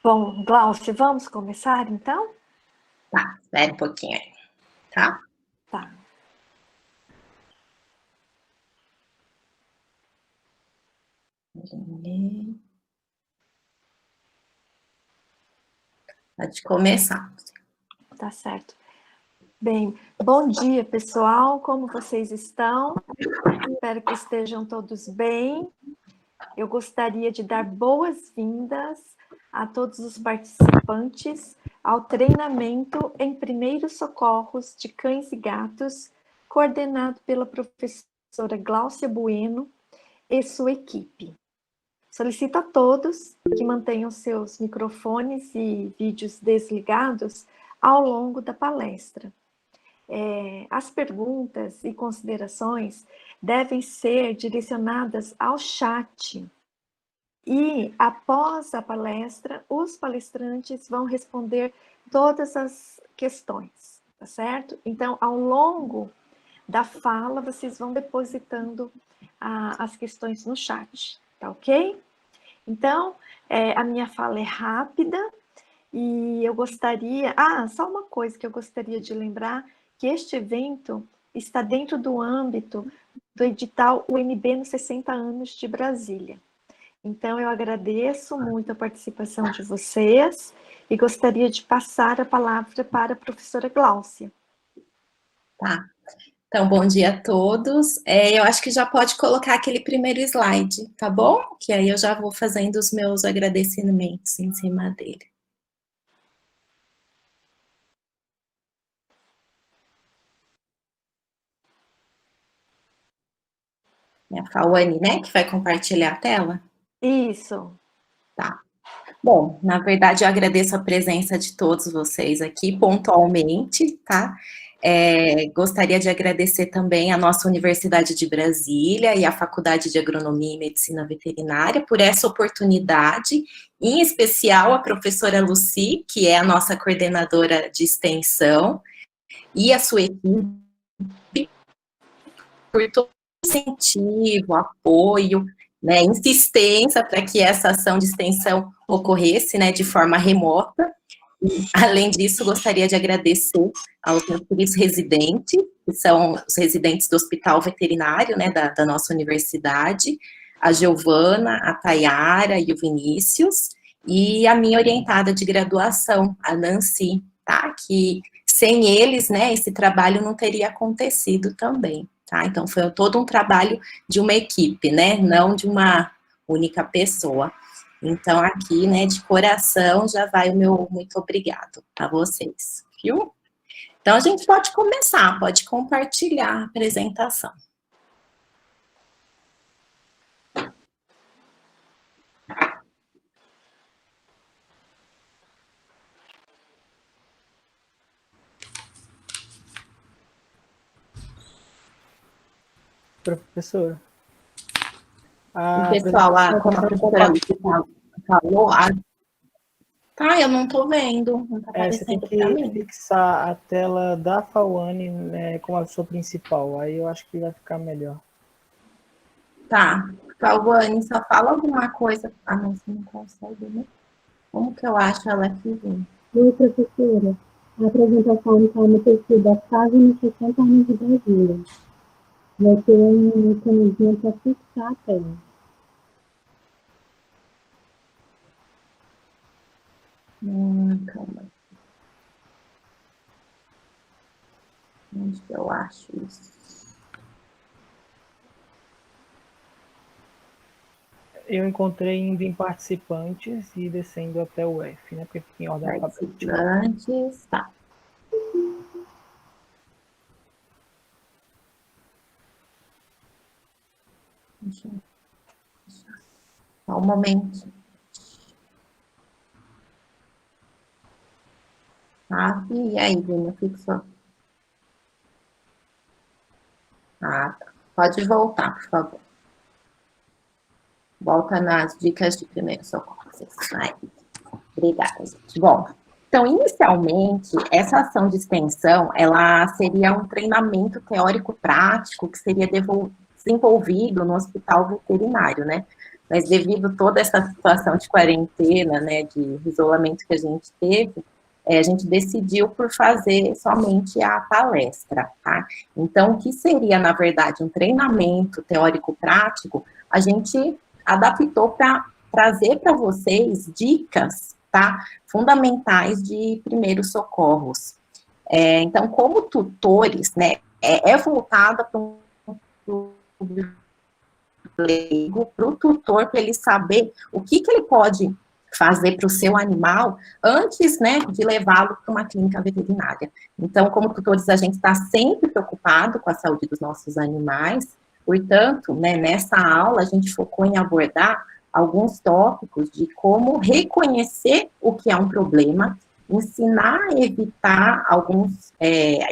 Bom, Glaucia, vamos começar então? Tá, espera um pouquinho aí, tá? Tá. Pode começar. Tá certo. Bem, bom dia, pessoal. Como vocês estão? Espero que estejam todos bem. Eu gostaria de dar boas-vindas a todos os participantes ao treinamento em primeiros socorros de cães e gatos, coordenado pela professora Gláucia Bueno e sua equipe. Solicito a todos que mantenham seus microfones e vídeos desligados ao longo da palestra. As perguntas e considerações devem ser direcionadas ao chat. E, após a palestra, os palestrantes vão responder todas as questões, tá certo? Então, ao longo da fala, vocês vão depositando as questões no chat, tá ok? Então, a minha fala é rápida e eu gostaria... só uma coisa que eu gostaria de lembrar, que este evento está dentro do âmbito do edital UNB nos 60 anos de Brasília. Então, eu agradeço muito a participação de vocês e gostaria de passar a palavra para a professora Gláucia. Tá. Então, bom dia a todos. Eu acho que já pode colocar aquele primeiro slide, tá bom? Que aí eu já vou fazendo os meus agradecimentos em cima dele. É a Fauane, né, que vai compartilhar a tela? Isso. Tá. Bom, na verdade, eu agradeço a presença de todos vocês aqui pontualmente, tá? Gostaria de agradecer também a nossa Universidade de Brasília e a Faculdade de Agronomia e Medicina Veterinária por essa oportunidade, em especial a professora Lucy, que é a nossa coordenadora de extensão, e a sua equipe, por todo o incentivo, apoio, né, insistência para que essa ação de extensão ocorresse, né, de forma remota. E, além disso, gostaria de agradecer aos meus queridos residentes, que são os residentes do Hospital Veterinário, né, da nossa universidade, a Giovana, a Tayara e o Vinícius, e a minha orientada de graduação, a Nancy, tá? Que sem eles, né, esse trabalho não teria acontecido também, tá? Então, foi todo um trabalho de uma equipe, né, não de uma única pessoa. Então, aqui, né, de coração, já vai o meu muito obrigado a vocês, viu? Então, a gente pode começar, pode compartilhar a apresentação. Professora. E, A pessoal, como a apresentação professora Alice falou, tá, eu não tô vendo, não tá você tem aparecendo para que mim. fixar a tela da Fauane, né, como a sua principal. Aí eu acho que vai ficar melhor. Tá, Calvani, só fala alguma coisa. Ah, não, você não consegue, né? Como que eu acho ela aqui, gente? Oi, professora. A apresentação está no perfil da Casa nos 60 anos de Brasília. Vai ter um mecanismo para fixar a tela. Calma. Onde que eu acho isso? Eu encontrei indo em participantes e descendo até o F, né? Porque fica em ordem alfabética. Participantes, tá. Deixa eu... Só um momento. Tá, e aí, Bruna, fixou? Ah, tá. Pode voltar, por favor. Volta nas dicas de primeiro socorro. Obrigada, gente. Bom, então, inicialmente, essa ação de extensão, ela seria um treinamento teórico-prático que seria desenvolvido no hospital veterinário, né? mas devido a toda essa situação de quarentena, né, de isolamento que a gente teve, a gente decidiu por fazer somente a palestra, tá? Então, o que seria, na verdade, um treinamento teórico-prático, a gente adaptou para trazer para vocês dicas, tá? Fundamentais de primeiros socorros. Então, como tutores, né, é voltada para um público leigo, para o tutor, para ele saber o que ele pode fazer para o seu animal antes, né, de levá-lo para uma clínica veterinária. Então, como tutores, a gente está sempre preocupado com a saúde dos nossos animais, portanto, né, nessa aula a gente focou em abordar alguns tópicos de como reconhecer o que é um problema, ensinar a evitar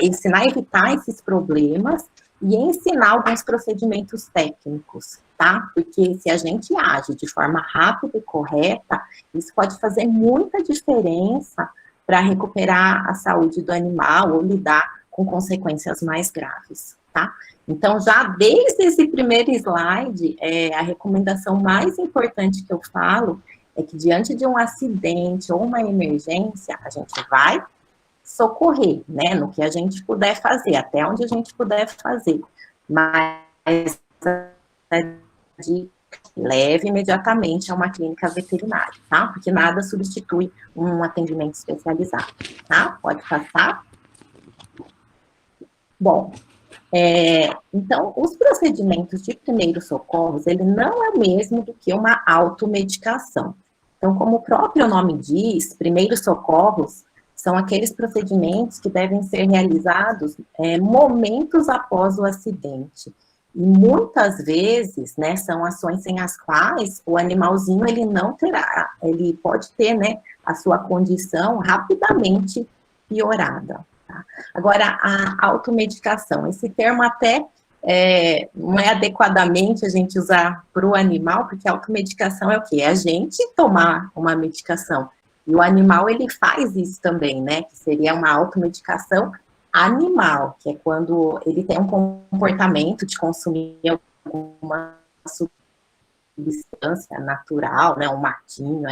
ensinar a evitar esses problemas e ensinar alguns procedimentos técnicos, tá? Porque se a gente age de forma rápida e correta, isso pode fazer muita diferença para recuperar a saúde do animal ou lidar com consequências mais graves, tá? Então, já desde esse primeiro slide, a recomendação mais importante que eu falo é que diante de um acidente ou uma emergência, a gente vai socorrer, né, no que a gente puder fazer, até onde a gente puder fazer, mas leve imediatamente a uma clínica veterinária, tá? Porque nada substitui um atendimento especializado, tá? Pode passar. Bom, então, os procedimentos de primeiros socorros, ele não é o mesmo do que uma automedicação. Então, como o próprio nome diz, primeiros socorros são aqueles procedimentos que devem ser realizados momentos após o acidente. E muitas vezes, né, são ações sem as quais o animalzinho, ele não terá, ele pode ter, né, a sua condição rapidamente piorada. Tá? Agora, a automedicação, esse termo até não é adequadamente a gente usar para o animal, porque a automedicação é o quê? É a gente tomar uma medicação. E o animal, ele faz isso também, né? Que seria uma automedicação animal, que é quando ele tem um comportamento de consumir alguma substância natural, né? Um matinho,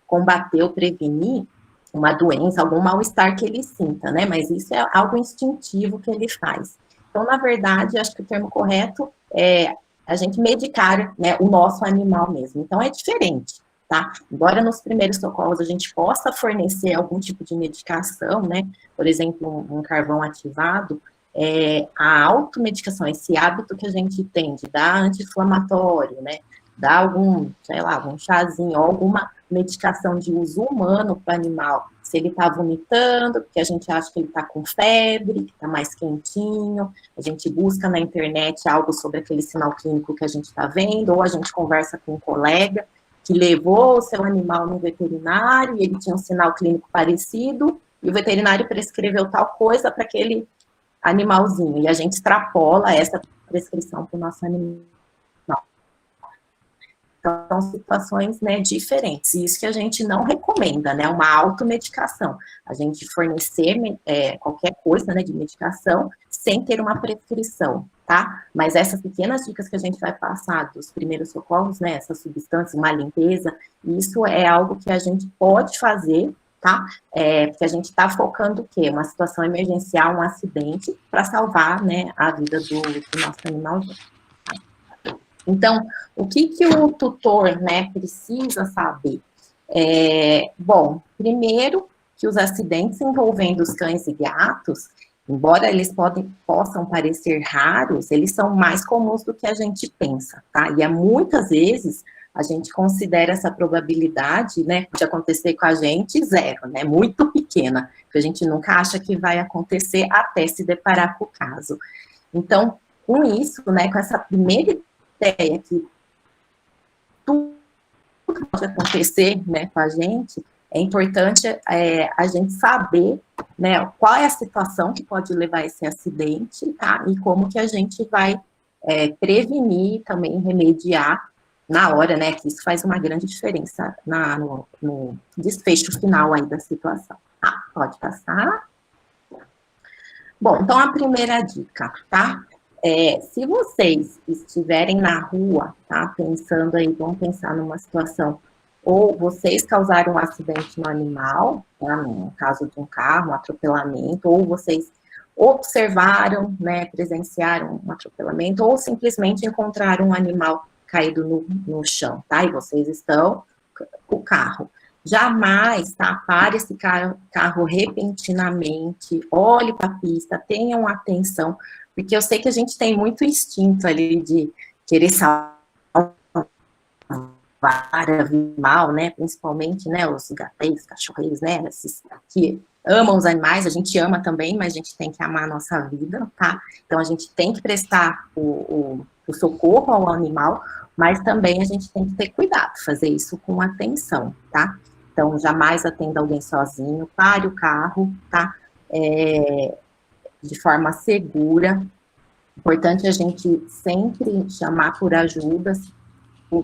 combater ou prevenir uma doença, algum mal-estar que ele sinta, né? Mas isso é algo instintivo que ele faz. Então, na verdade, acho que o termo correto é a gente medicar, né, o nosso animal mesmo. Então, é diferente. Tá? Embora nos primeiros socorros a gente possa fornecer algum tipo de medicação, né? Por exemplo, um carvão ativado, a automedicação, esse hábito que a gente tem de dar anti-inflamatório, né? Dar algum, sei lá, algum chazinho, ou alguma medicação de uso humano para o animal, se ele está vomitando, porque a gente acha que ele está com febre, que está mais quentinho, a gente busca na internet algo sobre aquele sinal clínico que a gente está vendo, ou a gente conversa com um colega que levou o seu animal no veterinário e ele tinha um sinal clínico parecido, e o veterinário prescreveu tal coisa para aquele animalzinho, e a gente extrapola essa prescrição para o nosso animal. Então, são situações, né, diferentes, e isso que a gente não recomenda, né, uma automedicação, a gente fornecer qualquer coisa, né, de medicação, sem ter uma prescrição, tá? Mas essas pequenas dicas que a gente vai passar dos primeiros socorros, né, essas substâncias, uma limpeza, isso é algo que a gente pode fazer, tá? Porque a gente está focando o quê? Uma situação emergencial, um acidente, para salvar, né, a vida do nosso animal. Então, o que o tutor, né, precisa saber? Bom, primeiro, que os acidentes envolvendo os cães e gatos, embora eles possam parecer raros, eles são mais comuns do que a gente pensa, tá? E muitas vezes a gente considera essa probabilidade, né, de acontecer com a gente zero, né, muito pequena, que a gente nunca acha que vai acontecer até se deparar com o caso. Então, com isso, né, com essa primeira ideia que tudo pode acontecer, né, com a gente, é importante a gente saber, né, qual é a situação que pode levar a esse acidente, tá, e como que a gente vai prevenir, também remediar na hora, né, que isso faz uma grande diferença no desfecho final aí da situação. Tá, pode passar. Bom, então a primeira dica, tá? Se vocês estiverem na rua, tá, pensando aí, vamos pensar numa situação, ou vocês causaram um acidente no animal, tá, no caso de um carro, um atropelamento, ou vocês observaram, né, presenciaram um atropelamento, ou simplesmente encontraram um animal caído no chão, tá, e vocês estão com o carro. Jamais, tá, pare esse carro repentinamente, olhe para a pista, tenham atenção, porque eu sei que a gente tem muito instinto ali de querer salvar animal, né, principalmente, né, os gateiros, cachorreiros, né, esses que amam os animais, a gente ama também, mas a gente tem que amar a nossa vida, tá? Então, a gente tem que prestar o socorro ao animal, mas também a gente tem que ter cuidado, fazer isso com atenção, tá? Então, jamais atenda alguém sozinho, pare o carro, tá? De forma segura. Importante a gente sempre chamar por ajuda,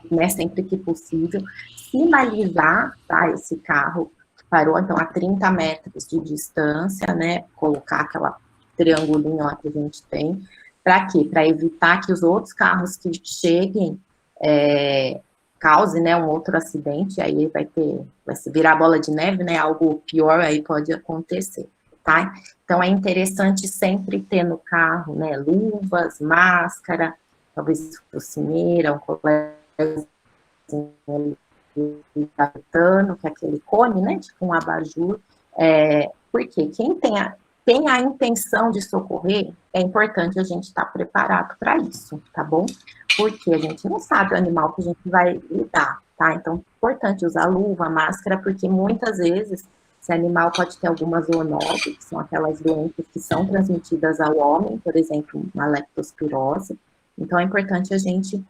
né, sempre que possível, sinalizar, tá, esse carro parou, então, a 30 metros de distância, né, colocar aquela triangulinho lá que a gente tem, para quê? Para evitar que os outros carros que cheguem cause, né, um outro acidente, aí vai se virar bola de neve, né, algo pior aí pode acontecer, tá? Então, é interessante sempre ter no carro, né, luvas, máscara, talvez focinheira, um colezinho que é aquele cone, né, tipo um abajur, porque quem tem a intenção de socorrer, é importante a gente estar preparado para isso, tá bom? Porque a gente não sabe o animal que a gente vai lidar, tá? Então, é importante usar luva, máscara, porque muitas vezes esse animal pode ter algumas zoonoses, que são aquelas doenças que são transmitidas ao homem, por exemplo, uma leptospirose. Então, é importante a gente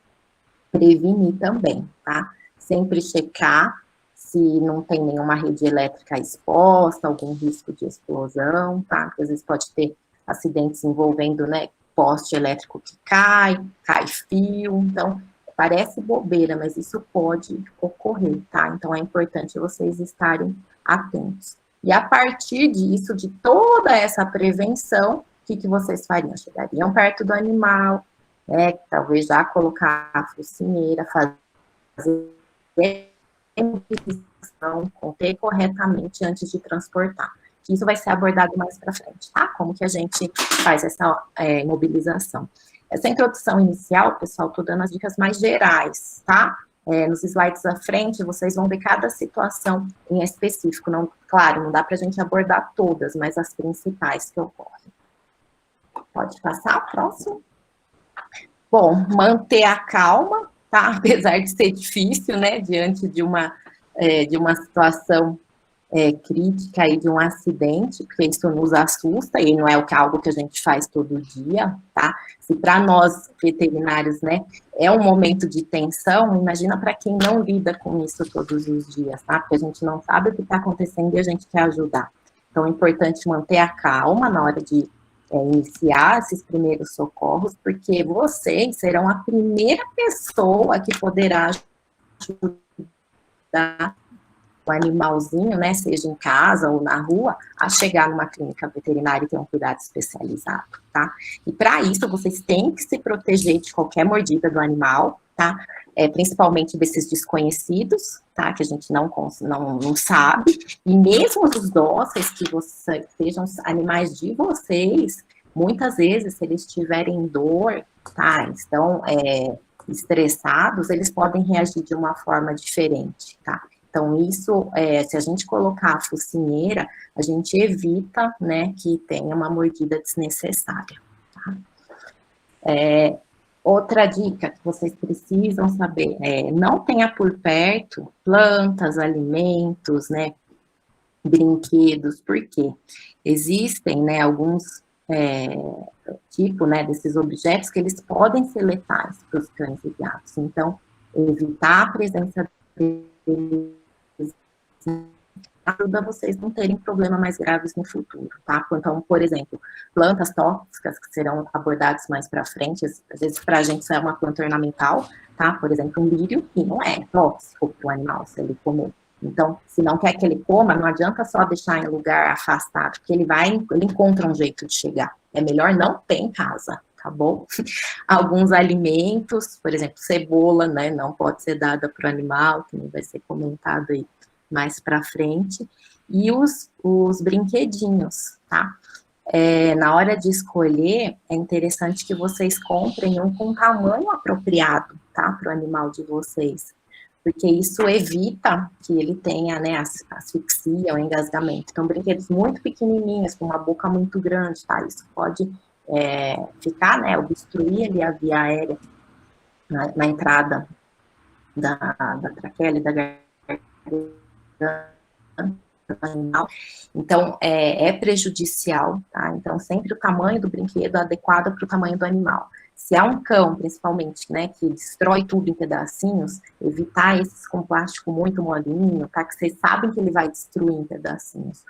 prevenir também, tá? Sempre checar se não tem nenhuma rede elétrica exposta, algum risco de explosão, tá? Porque às vezes pode ter acidentes envolvendo, né, poste elétrico que cai fio, então parece bobeira, mas isso pode ocorrer, tá? Então é importante vocês estarem atentos. E a partir disso, de toda essa prevenção, o que vocês fariam? Chegariam perto do animal, né, talvez já colocar a focinheira, fazer conter corretamente antes de transportar. Isso vai ser abordado mais para frente, tá? Como que a gente faz essa mobilização. Essa introdução inicial, pessoal, estou dando as dicas mais gerais, tá? Nos slides à frente, vocês vão ver cada situação em específico. Não, claro, não dá para a gente abordar todas, mas as principais que ocorrem. Pode passar, próximo. Bom, manter a calma, tá? Apesar de ser difícil, né? Diante de uma situação crítica aí de um acidente, porque isso nos assusta e não é algo que a gente faz todo dia, tá? Se para nós veterinários, né, é um momento de tensão, imagina para quem não lida com isso todos os dias, tá? Porque a gente não sabe o que está acontecendo e a gente quer ajudar. Então, é importante manter a calma na hora de iniciar esses primeiros socorros, porque vocês serão a primeira pessoa que poderá ajudar o animalzinho, né, seja em casa ou na rua, a chegar numa clínica veterinária e ter um cuidado especializado, tá? E para isso, vocês têm que se proteger de qualquer mordida do animal, tá? Principalmente desses desconhecidos, tá? Que a gente não sabe. E mesmo os dóceis, que sejam animais de vocês, muitas vezes, se eles tiverem dor, tá? Estão estressados, eles podem reagir de uma forma diferente, tá? Então, isso, se a gente colocar a focinheira, a gente evita, né, que tenha uma mordida desnecessária, tá? Outra dica que vocês precisam saber não tenha por perto plantas, alimentos, né, brinquedos, porque existem, né, alguns tipos, né, desses objetos que eles podem ser letais para os cães e gatos. Então, evitar a presença deles ajuda vocês a não terem problemas mais graves no futuro, tá? Então, por exemplo, plantas tóxicas que serão abordadas mais para frente, às vezes para a gente isso é uma planta ornamental, tá? Por exemplo, um lírio, que não é tóxico para o animal se ele comer. Então, se não quer que ele coma, não adianta só deixar em lugar afastado, porque ele encontra um jeito de chegar. É melhor não ter em casa, tá bom? Alguns alimentos, por exemplo, cebola, né, não pode ser dada para o animal, que vai ser comentado aí mais para frente. E os brinquedinhos, tá? Na hora de escolher, é interessante que vocês comprem um com tamanho apropriado, tá? Para o animal de vocês. Porque isso evita que ele tenha, né, asfixia ou engasgamento. Então, brinquedos muito pequenininhos, com uma boca muito grande, tá? Isso pode ficar, né, obstruir ali a via aérea na entrada da traqueia e da garganta do animal. Então, é prejudicial, tá? Então, sempre o tamanho do brinquedo adequado para o tamanho do animal. Se há um cão, principalmente, né, que destrói tudo em pedacinhos, evitar esses com plástico muito molinho, tá? Que vocês sabem que ele vai destruir em pedacinhos.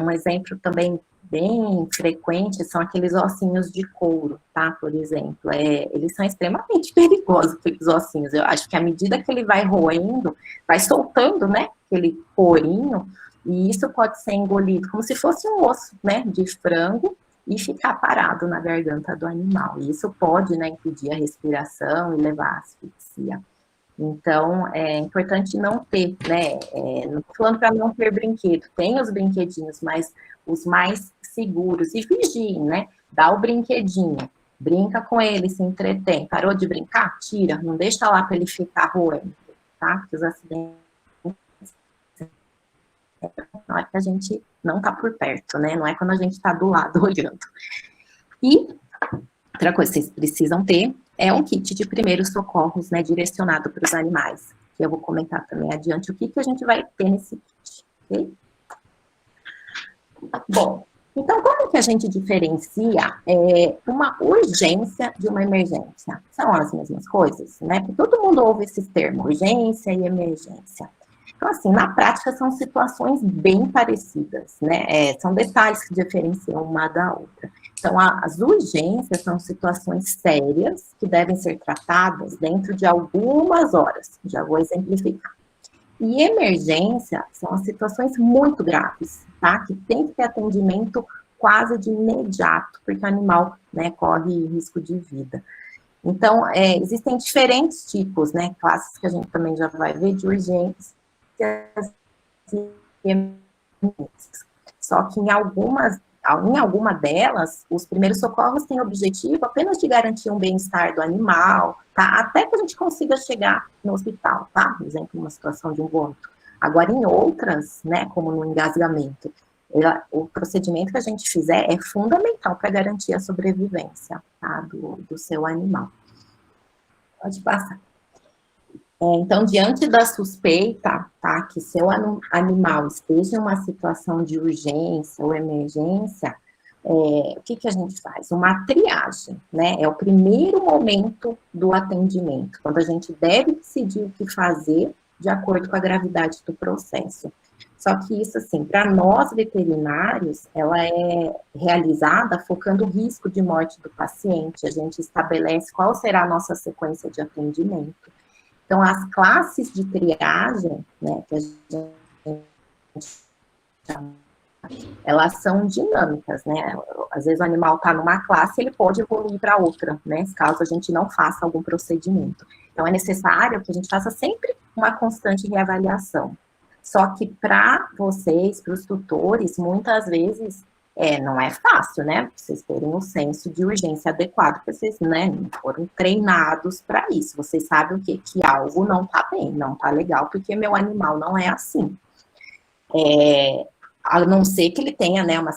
Um exemplo também bem frequente são aqueles ossinhos de couro, tá? Por exemplo, eles são extremamente perigosos, aqueles ossinhos. Eu acho que à medida que ele vai roendo, vai soltando, né, aquele corinho, e isso pode ser engolido como se fosse um osso, né, de frango, e ficar parado na garganta do animal. E isso pode, né, impedir a respiração e levar à asfixia. Então, é importante não ter, né, não estou falando para não ter brinquedo, tem os brinquedinhos, mas os mais seguros, e vigiem, né, dá o brinquedinho, brinca com ele, se entretém, parou de brincar? Tira, não deixa lá para ele ficar roendo, tá, porque os acidentes não é que a gente não tá por perto, né, não é quando a gente tá do lado olhando. E outra coisa que vocês precisam ter é um kit de primeiros socorros, né, direcionado para os animais, que eu vou comentar também adiante o que a gente vai ter nesse kit, ok? Bom, então como que a gente diferencia uma urgência de uma emergência? São as mesmas coisas, né? Porque todo mundo ouve esses termos, urgência e emergência. Então, assim, na prática são situações bem parecidas, né? São detalhes que diferenciam uma da outra. Então, as urgências são situações sérias que devem ser tratadas dentro de algumas horas. Já vou exemplificar. E emergência são as situações muito graves, tá? Que tem que ter atendimento quase de imediato, porque o animal, né, corre risco de vida. Então, existem diferentes tipos, né? Classes que a gente também já vai ver de urgências e emergências. Só que em alguma delas, os primeiros socorros têm o objetivo apenas de garantir um bem-estar do animal, tá? Até que a gente consiga chegar no hospital, tá? Por exemplo, uma situação de um vômito. Agora, em outras, né, como no engasgamento, o procedimento que a gente fizer é fundamental para garantir a sobrevivência, tá, do seu animal. Pode passar. Então, diante da suspeita, tá, que seu animal esteja em uma situação de urgência ou emergência, o que a gente faz? Uma triagem, né? É o primeiro momento do atendimento, quando a gente deve decidir o que fazer de acordo com a gravidade do processo. Só que isso, assim, para nós veterinários, ela é realizada focando o risco de morte do paciente. A gente estabelece qual será a nossa sequência de atendimento. Então, as classes de triagem, né, que a gente chama, elas são dinâmicas, né? Às vezes o animal está numa classe, ele pode evoluir para outra, né? Caso a gente não faça algum procedimento. Então, é necessário que a gente faça sempre uma constante reavaliação. Só que para vocês, para os tutores, muitas vezes não é fácil, né? Vocês terem um senso de urgência adequado, porque vocês, né, não foram treinados para isso. Vocês sabem o que algo não está bem, não está legal, porque meu animal não é assim. A não ser que ele tenha, né, uma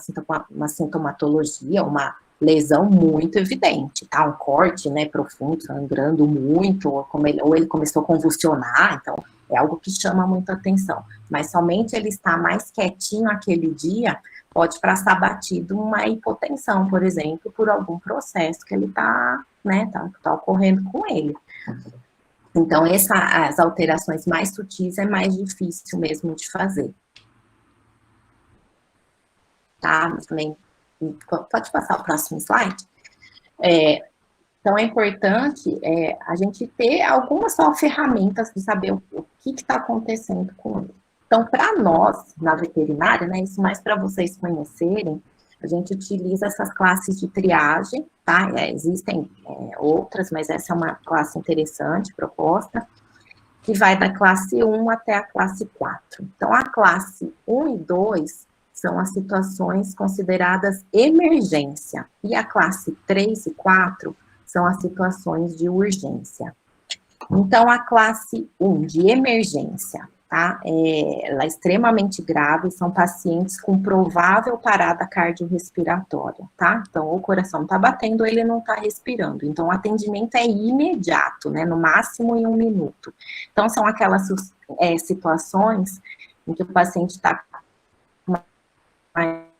sintomatologia, uma lesão muito evidente, tá? Um corte, né, profundo, sangrando muito, ou ele começou a convulsionar, então é algo que chama muita atenção. Mas somente ele estar mais quietinho aquele dia, pode passar batido uma hipotensão, por exemplo, por algum processo que ele está, né, tá ocorrendo com ele. Então, as alterações mais sutis é mais difícil mesmo de fazer. Tá? Mas também, pode passar o próximo slide? Então, é importante a gente ter algumas só ferramentas de saber o que está acontecendo com ele. Então, para nós, na veterinária, né, isso mais para vocês conhecerem, a gente utiliza essas classes de triagem, tá? Existem outras, mas essa é uma classe interessante, proposta, que vai da classe 1 até a classe 4. Então, a classe 1 e 2 são as situações consideradas emergência, e a classe 3 e 4 são as situações de urgência. Então, a classe 1 de emergência, tá? Ela é extremamente grave, são pacientes com provável parada cardiorrespiratória, tá? Então, o coração tá batendo, ele não tá respirando. Então, o atendimento é imediato, né? No máximo em 1 minuto. Então, são aquelas situações em que o paciente está com uma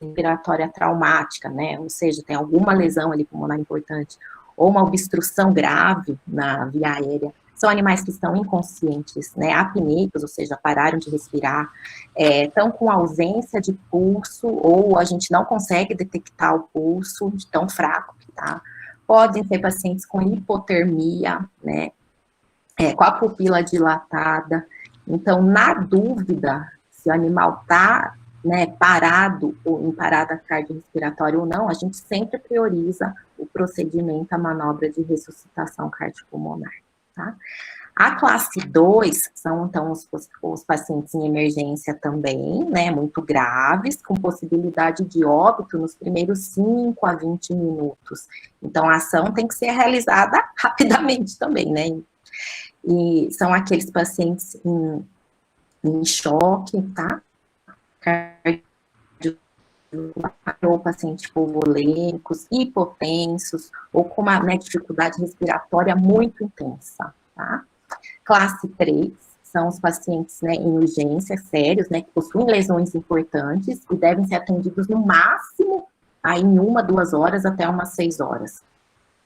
respiratória traumática, né? Ou seja, tem alguma lesão ali pulmonar importante, ou uma obstrução grave na via aérea. São animais que estão inconscientes, né, apneicos, ou seja, pararam de respirar, estão com ausência de pulso, ou a gente não consegue detectar o pulso de tão fraco que tá. Podem ser pacientes com hipotermia, né, com a pupila dilatada. Então, na dúvida, se o animal está, né, parado ou em parada cardiorrespiratória ou não, a gente sempre prioriza o procedimento, a manobra de ressuscitação cardiopulmonar, tá? A classe 2 são, então, os pacientes em emergência também, né, muito graves, com possibilidade de óbito nos primeiros 5 a 20 minutos. Então, a ação tem que ser realizada rapidamente também, né? E são aqueles pacientes em choque, tá? Ou pacientes hipovolêmicos, hipotensos, ou com uma, né, dificuldade respiratória muito intensa, tá? Classe 3 são os pacientes, né, em urgência, sérios, né, que possuem lesões importantes e devem ser atendidos no máximo aí, em 1, 2 horas até umas 6 horas.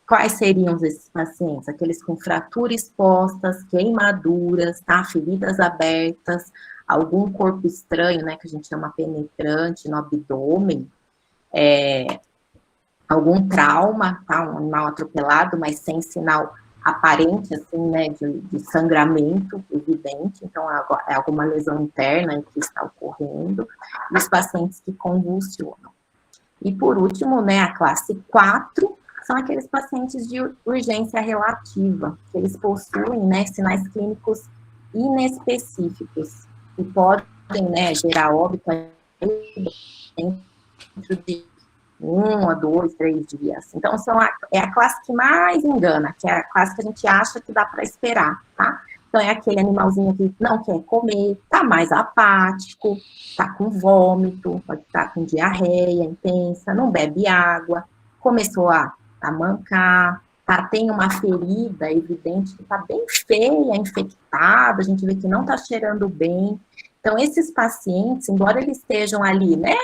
Quais seriam esses pacientes? Aqueles com fratura expostas, queimaduras, tá? Feridas abertas, algum corpo estranho, né, que a gente chama penetrante no abdômen, algum trauma, tá? Um animal atropelado, mas sem sinal aparente, assim, né, de sangramento evidente, então é alguma lesão interna que está ocorrendo, e os pacientes que convulsionam. E por último, né, a classe 4, são aqueles pacientes de urgência relativa, que eles possuem, né, sinais clínicos inespecíficos, que podem, né, gerar óbito dentro de 1 a 2, 3 dias. Então, é a classe que mais engana, que é a classe que a gente acha que dá para esperar, tá? Então, é aquele animalzinho que não quer comer, tá mais apático, tá com vômito, pode estar com diarreia intensa, não bebe água, começou a mancar, tá? Tem uma ferida evidente que tá bem feia, infectada, a gente vê que não tá cheirando bem. Então, esses pacientes, embora eles estejam ali, né,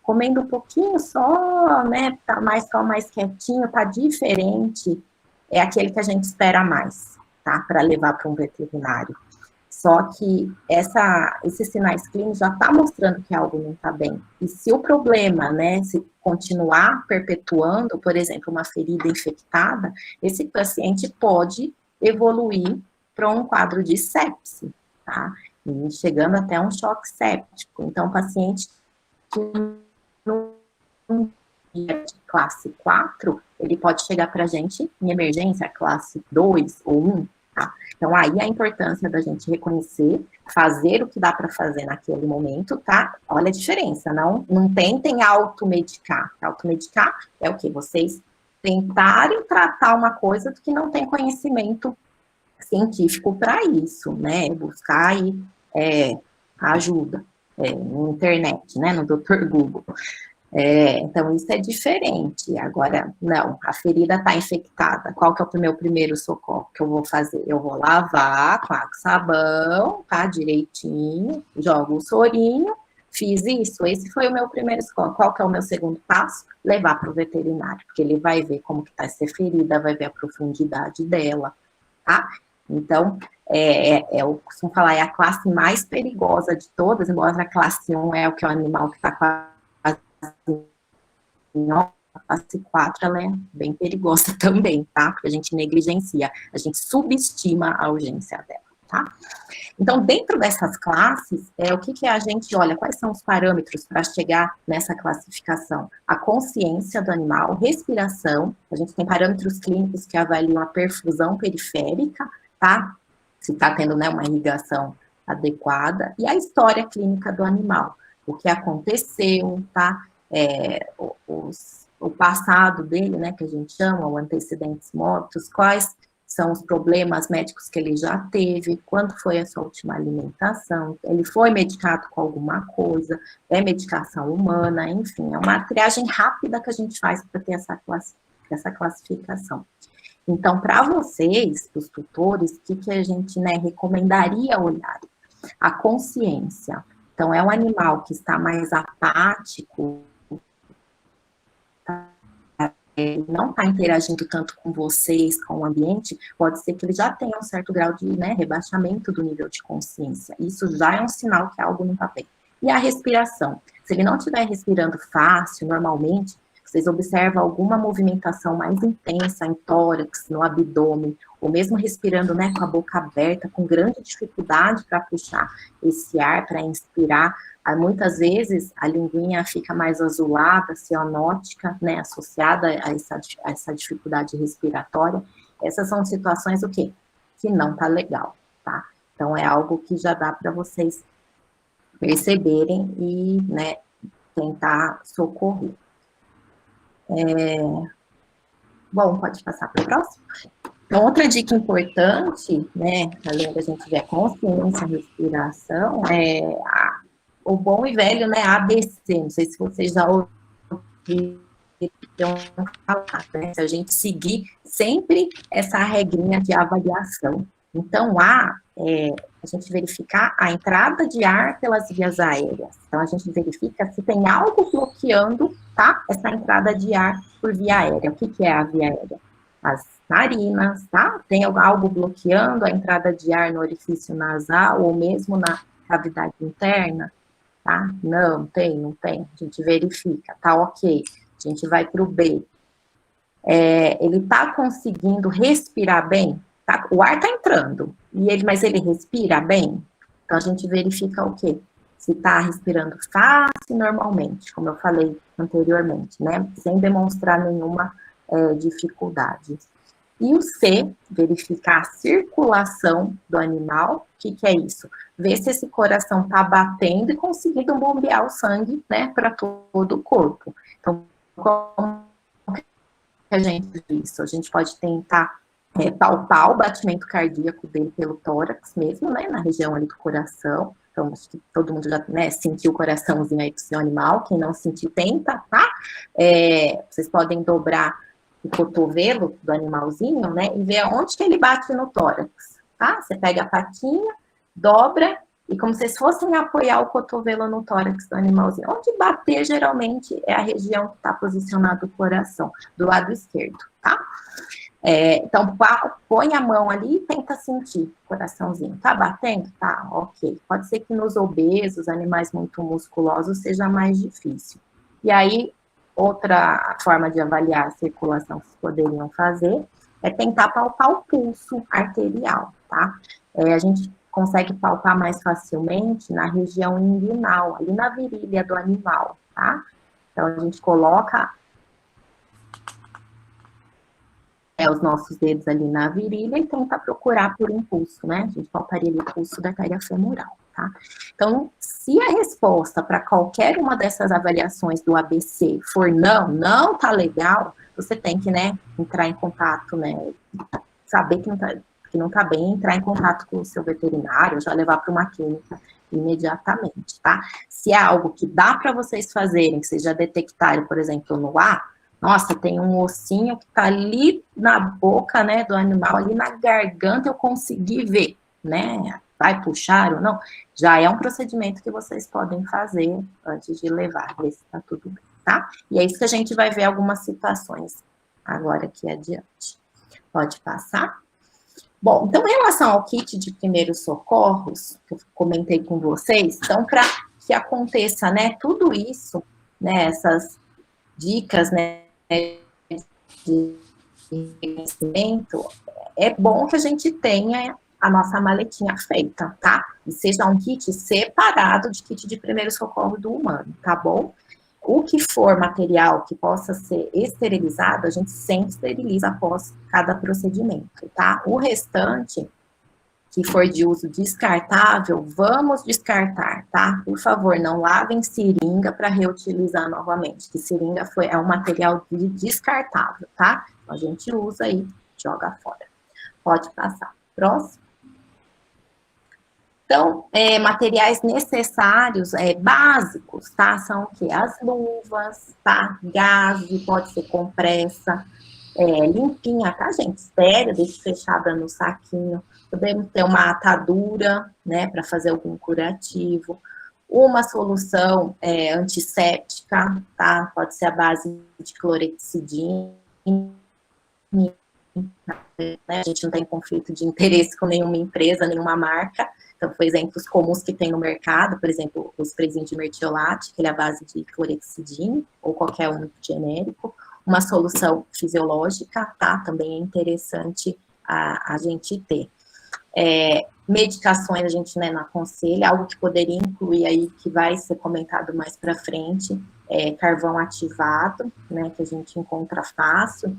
comendo um pouquinho só, né, tá mais quietinho, tá diferente, é aquele que a gente espera mais, tá, para levar para um veterinário. Só que esses sinais clínicos já tá mostrando que algo não tá bem. E se o problema, né, se continuar perpetuando, por exemplo, uma ferida infectada, esse paciente pode evoluir para um quadro de sepse, tá? E chegando até um choque séptico. Então, o paciente de classe 4, ele pode chegar para a gente em emergência, classe 2 ou 1, tá? Então, aí a importância da gente reconhecer, fazer o que dá para fazer naquele momento, tá? Olha a diferença, não tentem automedicar. Automedicar é o quê? Vocês tentarem tratar uma coisa que não tem conhecimento científico para isso, né? Buscar aí ajuda na internet, né? No Dr. Google. Então, isso é diferente. Agora, não, a ferida está infectada. Qual que é o meu primeiro socorro que eu vou fazer? Eu vou lavar com água e sabão, tá? Direitinho, jogo o sorinho, fiz isso. Esse foi o meu primeiro socorro. Qual que é o meu segundo passo? Levar para o veterinário, porque ele vai ver como que está essa ferida, vai ver a profundidade dela, tá? Então, eu costumo falar, é a classe mais perigosa de todas, embora a classe 1 é o que é o animal que está com a classe 4, ela é bem perigosa também, tá? Porque a gente negligencia, a gente subestima a urgência dela. tá? Então, dentro dessas classes, o que a gente olha? Quais são os parâmetros para chegar nessa classificação? A consciência do animal, respiração, a gente tem parâmetros clínicos que avaliam a perfusão periférica, tá? Se está tendo, né, uma irrigação adequada, e a história clínica do animal, o que aconteceu, tá? O passado dele, né, que a gente chama, o antecedentes mortos, quais são os problemas médicos que ele já teve, quando foi a sua última alimentação, ele foi medicado com alguma coisa, é medicação humana, enfim, é uma triagem rápida que a gente faz para ter essa classificação. Então, para vocês, os tutores, o que a gente, né, recomendaria olhar? A consciência. Então, é um animal que está mais apático, ele não está interagindo tanto com vocês, com o ambiente, pode ser que ele já tenha um certo grau de, né, rebaixamento do nível de consciência. Isso já é um sinal que algo não está bem. E a respiração. Se ele não estiver respirando fácil, normalmente, vocês observam alguma movimentação mais intensa em tórax, no abdômen, ou mesmo respirando, né, com a boca aberta, com grande dificuldade para puxar esse ar, para inspirar. Muitas vezes a linguinha fica mais azulada, cianótica, né, associada a essa dificuldade respiratória. Essas são situações, o quê? Que não tá legal, tá? Então, é algo que já dá para vocês perceberem e, né, tentar socorrer. Bom, pode passar para o próximo. Então, outra dica importante, né, além da gente ver a consciência, a respiração, o bom e velho, né, ABC, não sei se vocês já ouviram falar, né, se a gente seguir sempre essa regrinha de avaliação. Então, a gente verificar a entrada de ar pelas vias aéreas. Então, a gente verifica se tem algo bloqueando, tá, essa entrada de ar por via aérea. O que é a via aérea? As narinas, tá? Tem algo bloqueando a entrada de ar no orifício nasal ou mesmo na cavidade interna? Tá? Não tem. A gente verifica, tá ok. A gente vai para o B. Ele tá conseguindo respirar bem? Tá? O ar tá entrando, mas ele respira bem? Então, a gente verifica o quê? Se tá respirando fácil normalmente, como eu falei anteriormente, né? Sem demonstrar nenhuma dificuldade. E o C, verificar a circulação do animal. O que é isso? Ver se esse coração está batendo e conseguindo bombear o sangue, né, para todo o corpo. Então, como que a gente faz isso? A gente pode tentar palpar o batimento cardíaco dele pelo tórax mesmo, né, na região ali do coração. Então, acho que todo mundo já, né, sentiu o coraçãozinho aí do seu animal. Quem não sentiu, tenta, tá? Vocês podem dobrar o cotovelo do animalzinho, né, e ver onde que ele bate no tórax, tá? Você pega a patinha, dobra, e como se fossem apoiar o cotovelo no tórax do animalzinho. Onde bater, geralmente, é a região que está posicionado o coração, do lado esquerdo, tá? Então, põe a mão ali e tenta sentir o coraçãozinho. Tá batendo? Tá, ok. Pode ser que nos obesos, animais muito musculosos, seja mais difícil. E aí, outra forma de avaliar a circulação que vocês poderiam fazer é tentar palpar o pulso arterial, tá? A gente consegue palpar mais facilmente na região inguinal, ali na virilha do animal, tá? Então, a gente coloca os nossos dedos ali na virilha e tenta procurar por impulso, né? A gente palparia ali o pulso da artéria femoral, tá? Então, se a resposta para qualquer uma dessas avaliações do ABC for não tá legal, você tem que, né, entrar em contato, né, saber que não tá bem, entrar em contato com o seu veterinário, já levar para uma clínica imediatamente, tá? Se é algo que dá para vocês fazerem, que vocês já detectaram, por exemplo, no ar, nossa, tem um ossinho que tá ali na boca, né, do animal, ali na garganta, eu consegui ver, né? Vai puxar ou não? Já é um procedimento que vocês podem fazer antes de levar, ver se tá tudo bem, tá? E é isso que a gente vai ver algumas situações agora aqui adiante. Pode passar? Bom, então, em relação ao kit de primeiros socorros, que eu comentei com vocês, então, para que aconteça, né, tudo isso, né, essas dicas, né, de conhecimento, é bom que a gente tenha a nossa maletinha feita, tá? E seja um kit separado de kit de primeiro socorro do humano, tá bom? O que for material que possa ser esterilizado, a gente sempre esteriliza após cada procedimento, tá? O restante, que for de uso descartável, vamos descartar, tá? Por favor, não lavem seringa para reutilizar novamente, que seringa é um material descartável, tá? A gente usa e joga fora. Pode passar. Próximo. Então, materiais necessários, básicos, tá? São o quê? As luvas, tá? Gaze, pode ser compressa, limpinha, tá, gente? Séria, deixa fechada no saquinho. Podemos ter uma atadura, né, para fazer algum curativo. Uma solução antisséptica, tá? Pode ser a base de clorexidina. Né? A gente não tem conflito de interesse com nenhuma empresa, nenhuma marca. Então, por exemplos comuns que tem no mercado, por exemplo, o sprayzinho de mertiolate, que ele é a base de clorexidina, ou qualquer um genérico. Uma solução fisiológica, tá? Também é interessante a gente ter. Medicações a gente, né, não aconselha, algo que poderia incluir aí, que vai ser comentado mais para frente, carvão ativado, né, que a gente encontra fácil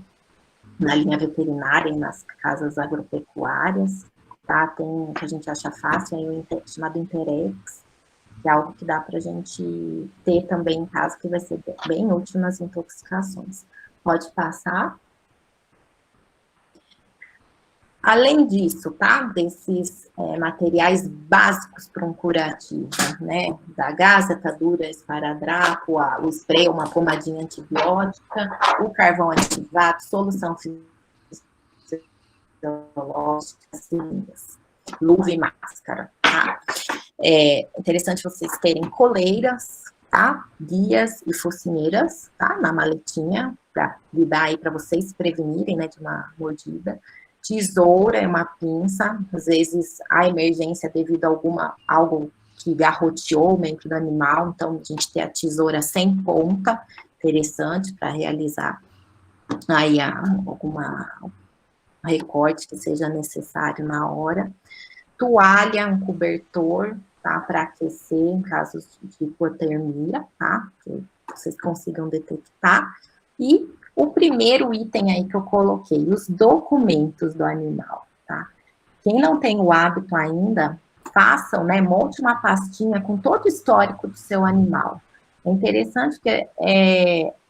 na linha veterinária e nas casas agropecuárias, tá? Tem o que a gente acha fácil, aí o chamado Interex, que é algo que dá para a gente ter também em casa, que vai ser bem útil nas intoxicações. Pode passar. Além disso, tá? Desses materiais básicos para um curativo, né? Da gaze, atadura, esparadrapo, o spray, uma pomadinha antibiótica, o carvão ativado, solução fisiológica, seringas, luva e máscara, tá? É interessante vocês terem coleiras, tá? Guias e focineiras, tá? Na maletinha, para lidar aí, para vocês se prevenirem, né, de uma mordida. Tesoura é uma pinça, às vezes a emergência devido a algo que garroteou o membro do animal, então a gente tem a tesoura sem ponta, interessante para realizar aí alguma recorte que seja necessário na hora. Toalha, um cobertor, tá, para aquecer em casos de hipotermia, tá, que vocês consigam detectar. E o primeiro item aí que eu coloquei, os documentos do animal, tá? Quem não tem o hábito ainda, façam, né, monte uma pastinha com todo o histórico do seu animal. É interessante que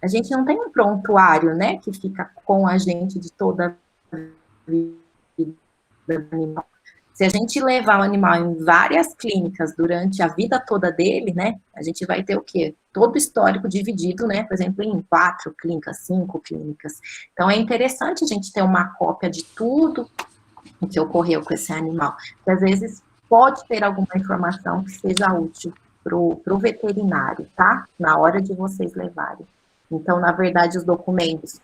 a gente não tem um prontuário, né, que fica com a gente de toda a vida do animal. Se a gente levar o animal em várias clínicas durante a vida toda dele, né, a gente vai ter o quê? Todo o histórico dividido, né, por exemplo, em 4 clínicas, 5 clínicas. Então, é interessante a gente ter uma cópia de tudo o que ocorreu com esse animal. Porque, às vezes, pode ter alguma informação que seja útil para o veterinário, tá? Na hora de vocês levarem. Então, na verdade, os documentos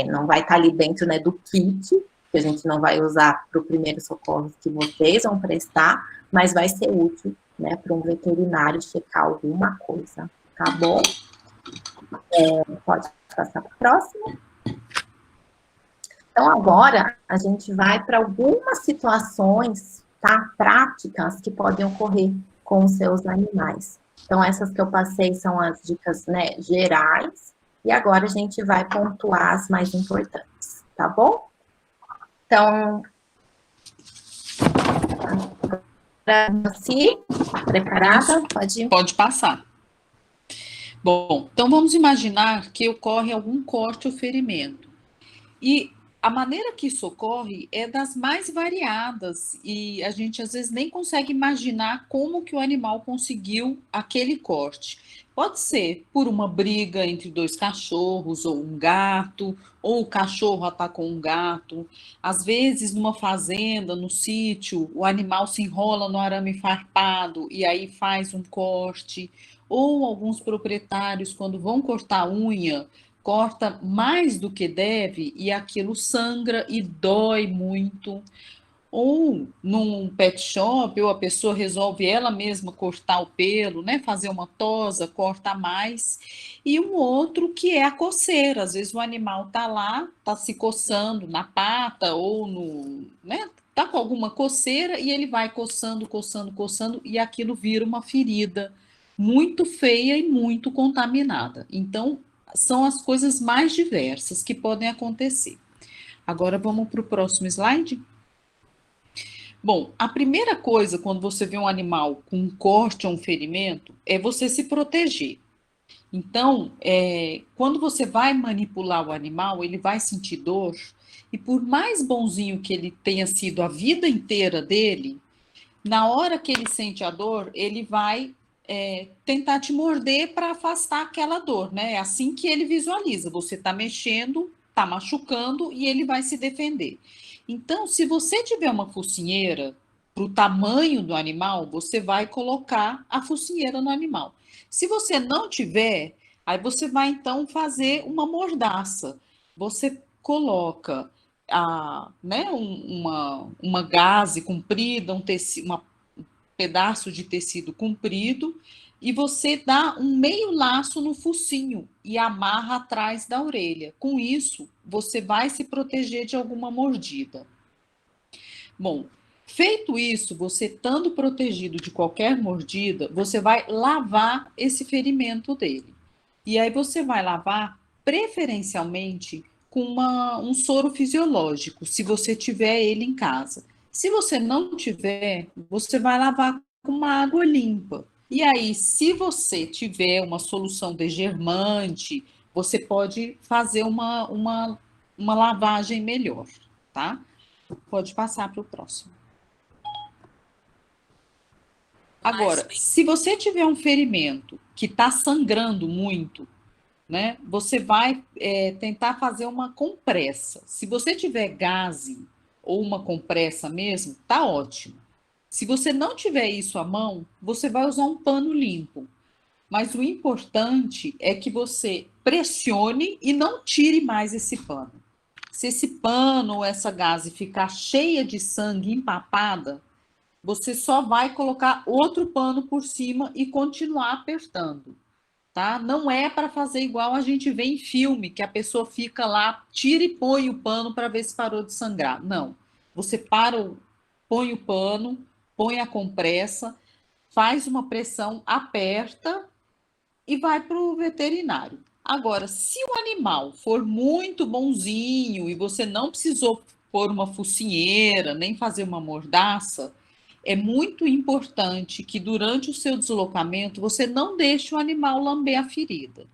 não vai estar ali dentro, né, do kit, que a gente não vai usar para o primeiro socorro que vocês vão prestar, mas vai ser útil, né, para um veterinário checar alguma coisa, tá bom? Pode passar para a próxima. Então, agora, a gente vai para algumas situações, tá, práticas que podem ocorrer com os seus animais. Então, essas que eu passei são as dicas, né, gerais, e agora a gente vai pontuar as mais importantes, tá bom? Então, se preparada, pode ir. Pode passar. Bom, então vamos imaginar que ocorre algum corte ou ferimento. E a maneira que isso ocorre é das mais variadas e a gente às vezes nem consegue imaginar como que o animal conseguiu aquele corte. Pode ser por uma briga entre 2 cachorros ou um gato, ou o cachorro atacou um gato. Às vezes, numa fazenda, no sítio, o animal se enrola no arame farpado e aí faz um corte. Ou alguns proprietários, quando vão cortar a unha, corta mais do que deve e aquilo sangra e dói muito. Ou num pet shop, ou a pessoa resolve ela mesma cortar o pelo, né, fazer uma tosa, corta mais. E um outro que é a coceira. Às vezes o animal está lá, está se coçando na pata ou no, né, tá com alguma coceira e ele vai coçando, coçando, coçando e aquilo vira uma ferida muito feia e muito contaminada. Então, são as coisas mais diversas que podem acontecer. Agora vamos para o próximo slide. Bom, a primeira coisa quando você vê um animal com um corte ou um ferimento é você se proteger. Então, quando você vai manipular o animal, ele vai sentir dor, e por mais bonzinho que ele tenha sido a vida inteira dele, na hora que ele sente a dor, ele vai tentar te morder para afastar aquela dor, né? É assim que ele visualiza. Você está mexendo, está machucando e ele vai se defender. Então, se você tiver uma focinheira para o tamanho do animal, você vai colocar a focinheira no animal. Se você não tiver, aí você vai então fazer uma mordaça. Você coloca uma gaze comprida, um pedaço de tecido comprido, e você dá um meio laço no focinho e amarra atrás da orelha. Com isso, você vai se proteger de alguma mordida. Bom, feito isso, você estando protegido de qualquer mordida, você vai lavar esse ferimento dele. E aí você vai lavar preferencialmente com um soro fisiológico, se você tiver ele em casa. Se você não tiver, você vai lavar com uma água limpa. E aí, se você tiver uma solução degermante, você pode fazer uma lavagem melhor, tá? Pode passar para o próximo. Agora, se você tiver um ferimento que está sangrando muito, né, você vai tentar fazer uma compressa. Se você tiver gaze ou uma compressa mesmo, tá ótimo. Se você não tiver isso à mão, você vai usar um pano limpo. Mas o importante é que você pressione e não tire mais esse pano. Se esse pano ou essa gaze ficar cheia de sangue, empapada, você só vai colocar outro pano por cima e continuar apertando, tá? Não é para fazer igual a gente vê em filme, que a pessoa fica lá, tira e põe o pano para ver se parou de sangrar. Não. Você põe o pano, põe a compressa, faz uma pressão, aperta e vai para o veterinário. Agora, se o animal for muito bonzinho e você não precisou pôr uma focinheira, nem fazer uma mordaça, é muito importante que durante o seu deslocamento você não deixe o animal lamber a ferida,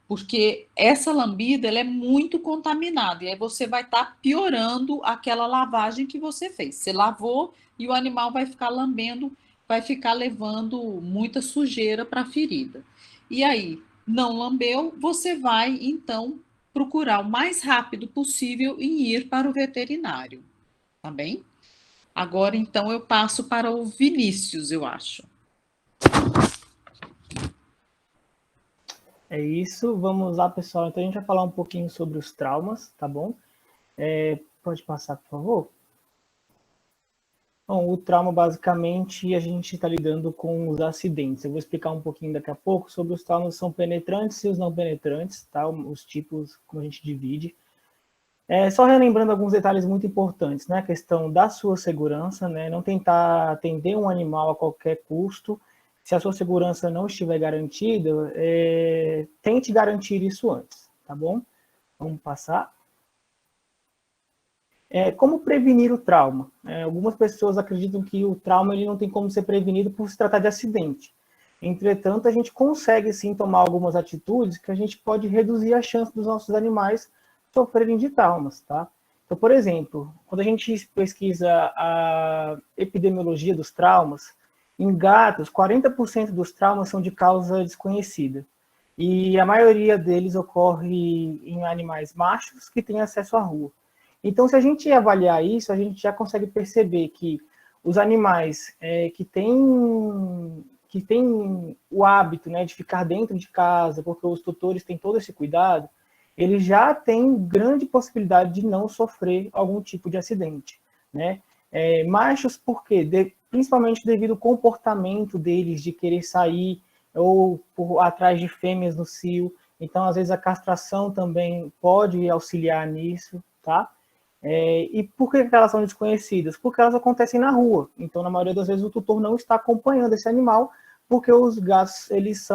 porque essa lambida ela é muito contaminada e aí você vai estar piorando aquela lavagem que você fez. Você lavou e o animal vai ficar lambendo, vai ficar levando muita sujeira para a ferida. E aí, não lambeu, você vai então procurar o mais rápido possível em ir para o veterinário, tá bem? Agora, então, eu passo para o Vinícius, eu acho. É isso, vamos lá, pessoal. Então, a gente vai falar um pouquinho sobre os traumas, tá bom? Pode passar, por favor? Bom, o trauma, basicamente, a gente está lidando com os acidentes. Eu vou explicar um pouquinho daqui a pouco sobre os traumas que são penetrantes e os não penetrantes, tá? Os tipos, como a gente divide. Só relembrando alguns detalhes muito importantes, né? A questão da sua segurança, né? Não tentar atender um animal a qualquer custo. Se a sua segurança não estiver garantida, tente garantir isso antes, tá bom? Vamos passar. Como prevenir o trauma? Algumas pessoas acreditam que o trauma ele não tem como ser prevenido por se tratar de acidente. Entretanto, a gente consegue sim tomar algumas atitudes que a gente pode reduzir a chance dos nossos animais sofrerem de traumas, tá? Então, por exemplo, quando a gente pesquisa a epidemiologia dos traumas, em gatos, 40% dos traumas são de causa desconhecida. E a maioria deles ocorre em animais machos que têm acesso à rua. Então, se a gente avaliar isso, a gente já consegue perceber que os animais que têm o hábito, né, de ficar dentro de casa, porque os tutores têm todo esse cuidado, eles já têm grande possibilidade de não sofrer algum tipo de acidente, né? Machos, por quê? Principalmente devido ao comportamento deles de querer sair ou atrás de fêmeas no cio. Então, às vezes, a castração também pode auxiliar nisso, tá? E por que elas são desconhecidas? Porque elas acontecem na rua. Então, na maioria das vezes, o tutor não está acompanhando esse animal, porque os gatos, eles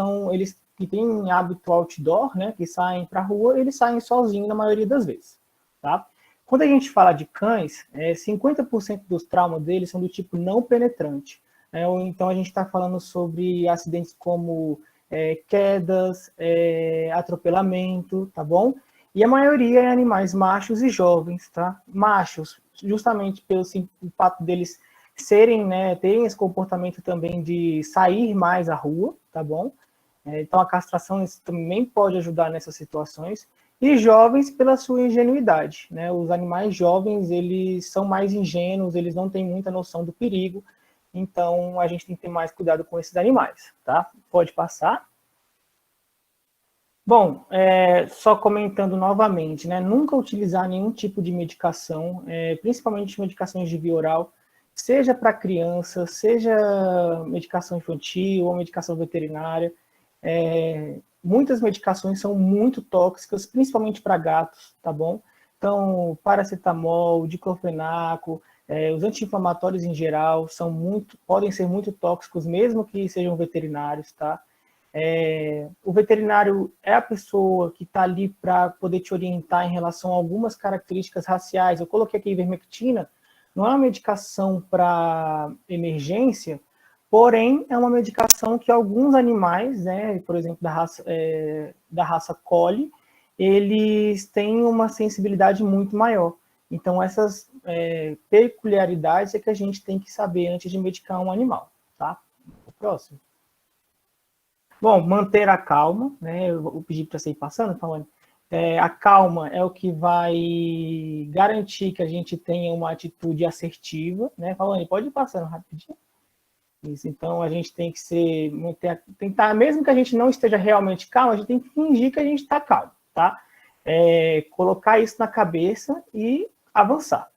que têm hábito outdoor, né, que saem para a rua, eles saem sozinhos na maioria das vezes, tá? Quando a gente fala de cães, 50% dos traumas deles são do tipo não penetrante. Ou então a gente está falando sobre acidentes como quedas, atropelamento, tá bom? E a maioria é animais machos e jovens, tá? Machos, justamente pelo fato deles serem, né, terem esse comportamento também de sair mais à rua, tá bom? Então a castração também pode ajudar nessas situações. E jovens pela sua ingenuidade, né? Os animais jovens, eles são mais ingênuos, eles não têm muita noção do perigo, então a gente tem que ter mais cuidado com esses animais, tá? Pode passar. Bom, só comentando novamente, né? Nunca utilizar nenhum tipo de medicação, principalmente medicações de via oral, seja para criança, seja medicação infantil ou medicação veterinária. Muitas medicações são muito tóxicas, principalmente para gatos, tá bom? Então, paracetamol, diclofenaco, os anti-inflamatórios em geral podem ser muito tóxicos, mesmo que sejam veterinários, tá? O veterinário é a pessoa que está ali para poder te orientar em relação a algumas características raciais. Eu coloquei aqui ivermectina, não é uma medicação para emergência, porém é uma medicação que alguns animais, né, por exemplo, da raça Collie, eles têm uma sensibilidade muito maior. Então, essas peculiaridades é que a gente tem que saber antes de medicar um animal, tá? Próximo. Bom, manter a calma, né? Eu vou pedir para você ir passando, falando. A calma é o que vai garantir que a gente tenha uma atitude assertiva, né? Falando, pode ir passando rapidinho. Isso, então a gente tem que tentar, mesmo que a gente não esteja realmente calmo, a gente tem que fingir que a gente está calmo, tá? Colocar isso na cabeça e avançar.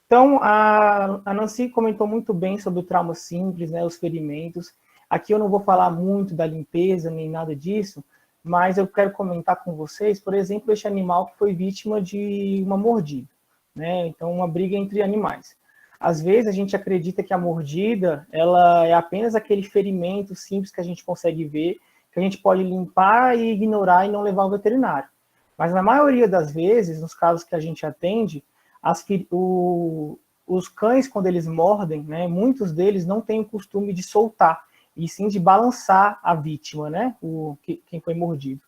Então, a Nancy comentou muito bem sobre o trauma simples, né? Os ferimentos. Aqui eu não vou falar muito da limpeza, nem nada disso, mas eu quero comentar com vocês, por exemplo, este animal que foi vítima de uma mordida, né? Então, uma briga entre animais. Às vezes, a gente acredita que a mordida, ela é apenas aquele ferimento simples que a gente consegue ver, que a gente pode limpar e ignorar e não levar ao veterinário. Mas, na maioria das vezes, nos casos que a gente atende, os cães, quando eles mordem, né, muitos deles não têm o costume de soltar, e sim de balançar a vítima, né, quem foi mordido.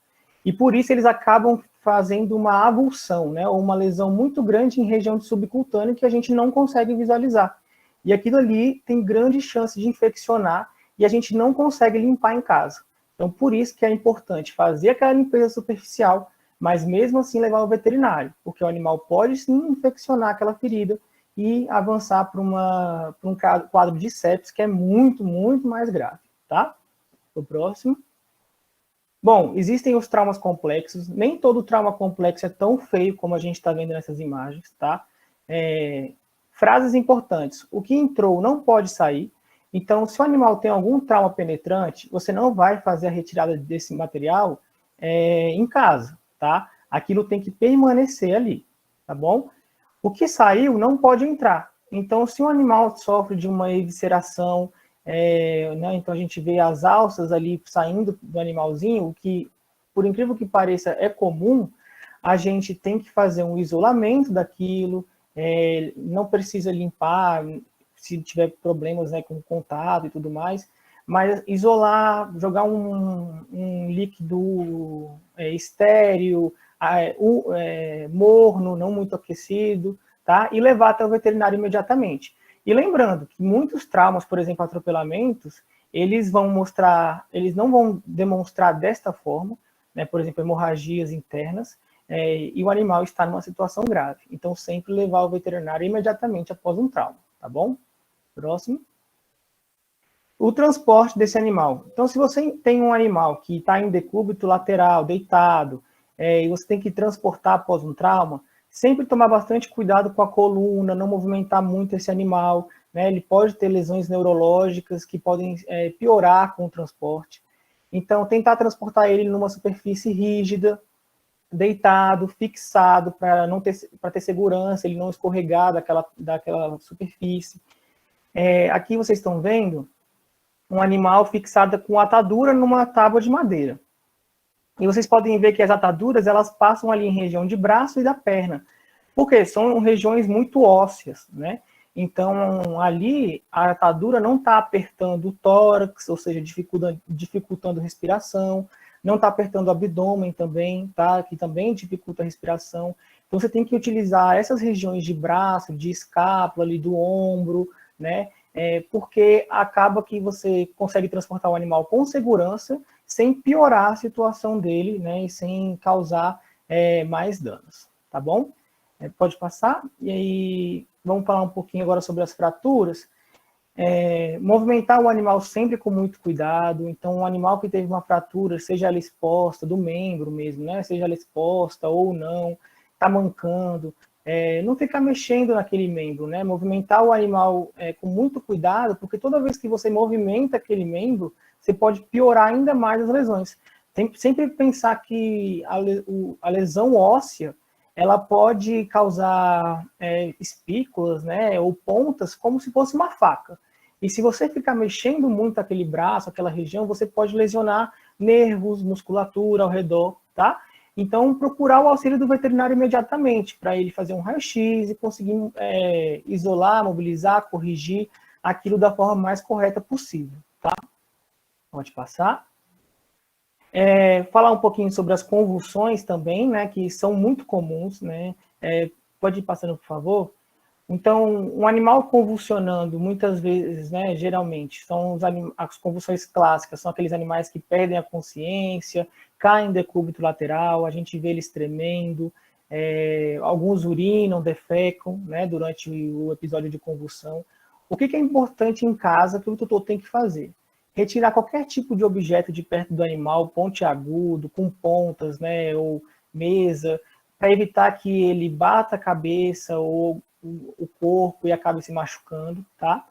E por isso eles acabam fazendo uma avulsão, né, ou uma lesão muito grande em região de subcutâneo que a gente não consegue visualizar. E aquilo ali tem grande chance de infeccionar e a gente não consegue limpar em casa. Então, por isso que é importante fazer aquela limpeza superficial, mas mesmo assim levar ao veterinário, porque o animal pode sim infeccionar aquela ferida e avançar para um quadro de sepsis que é muito, muito mais grave, tá? O próximo. Bom, existem os traumas complexos, nem todo trauma complexo é tão feio como a gente está vendo nessas imagens, tá? Frases importantes, o que entrou não pode sair, então se o animal tem algum trauma penetrante, você não vai fazer a retirada desse material em casa, tá? Aquilo tem que permanecer ali, tá bom? O que saiu não pode entrar. Então, se um animal sofre de uma evisceração, né, então a gente vê as alças ali saindo do animalzinho, o que, por incrível que pareça, é comum, a gente tem que fazer um isolamento daquilo, não precisa limpar se tiver problemas, né, com contato e tudo mais, mas isolar, jogar um líquido estéril, morno, não muito aquecido, tá? E levar até o veterinário imediatamente. E lembrando que muitos traumas, por exemplo, atropelamentos, eles não vão demonstrar desta forma, né? Por exemplo, hemorragias internas, e o animal está numa situação grave. Então, sempre levar ao veterinário imediatamente após um trauma, tá bom? Próximo. O transporte desse animal. Então, se você tem um animal que está em decúbito lateral, deitado, e você tem que transportar após um trauma, sempre tomar bastante cuidado com a coluna, não movimentar muito esse animal, né? Ele pode ter lesões neurológicas que podem piorar com o transporte. Então, tentar transportar ele numa superfície rígida, deitado, fixado, para ter segurança, ele não escorregar daquela superfície. Aqui vocês estão vendo um animal fixado com atadura numa tábua de madeira. E vocês podem ver que as ataduras, elas passam ali em região de braço e da perna. Por quê? São regiões muito ósseas, né? Então, ali, a atadura não está apertando o tórax, ou seja, dificultando a respiração, não está apertando o abdômen também, tá? Que também dificulta a respiração. Então, você tem que utilizar essas regiões de braço, de escápula, ali do ombro, né? Porque acaba que você consegue transportar o animal com segurança, sem piorar a situação dele, né? E sem causar mais danos, tá bom? Pode passar. E aí, vamos falar um pouquinho agora sobre as fraturas. Movimentar o animal sempre com muito cuidado. Então, um animal que teve uma fratura, seja ela exposta, do membro mesmo, né? Seja ela exposta ou não, está mancando, não ficar mexendo naquele membro, né? Movimentar o animal com muito cuidado, porque toda vez que você movimenta aquele membro, você pode piorar ainda mais as lesões. Sempre pensar que a lesão óssea, ela pode causar espículas, né, ou pontas, como se fosse uma faca. E se você ficar mexendo muito aquele braço, aquela região, você pode lesionar nervos, musculatura ao redor, tá? Então, procurar o auxílio do veterinário imediatamente, para ele fazer um raio-x e conseguir isolar, mobilizar, corrigir aquilo da forma mais correta possível, tá? Pode passar. Falar um pouquinho sobre as convulsões também, né, que são muito comuns, né? Pode ir passando, por favor? Então, um animal convulsionando, muitas vezes, né, geralmente, são as convulsões clássicas, são aqueles animais que perdem a consciência, caem em decúbito lateral, a gente vê eles tremendo, alguns urinam, defecam, né, durante o episódio de convulsão. O que é importante em casa que o tutor tem que fazer? Retirar qualquer tipo de objeto de perto do animal, pontiagudo, com pontas, né, ou mesa, para evitar que ele bata a cabeça ou o corpo e acabe se machucando, tá?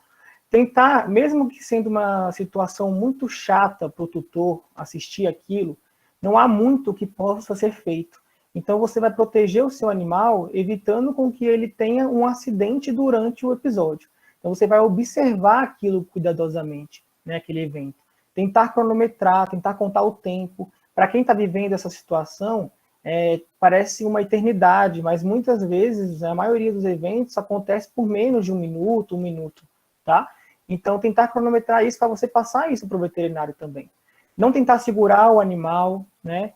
Tentar, mesmo que sendo uma situação muito chata para o tutor assistir aquilo, não há muito que possa ser feito. Então, você vai proteger o seu animal, evitando com que ele tenha um acidente durante o episódio. Então, você vai observar aquilo cuidadosamente, né, aquele evento. Tentar cronometrar, tentar contar o tempo. Para quem está vivendo essa situação, parece uma eternidade, mas muitas vezes, a maioria dos eventos acontece por menos de um minuto, tá? Então, tentar cronometrar isso para você passar isso para o veterinário também. Não tentar segurar o animal, né?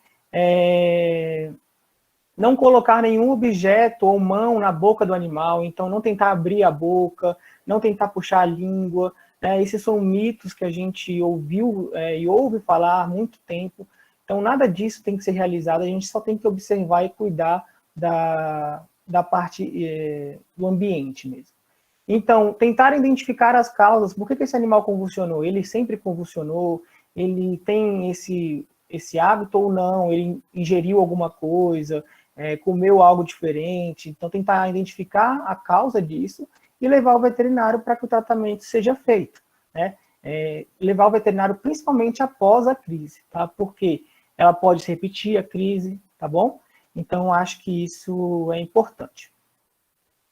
Não colocar nenhum objeto ou mão na boca do animal, então não tentar abrir a boca, não tentar puxar a língua, né? Esses são mitos que a gente ouviu e ouve falar há muito tempo. Então, nada disso tem que ser realizado, a gente só tem que observar e cuidar da parte do ambiente mesmo. Então, tentar identificar as causas, por que esse animal convulsionou? Ele sempre convulsionou? Ele tem esse hábito ou não? Ele ingeriu alguma coisa? Comeu algo diferente? Então, tentar identificar a causa disso e levar o veterinário para que o tratamento seja feito, né? Levar o veterinário principalmente após a crise, tá? Porque ela pode se repetir a crise, tá bom? Então, acho que isso é importante.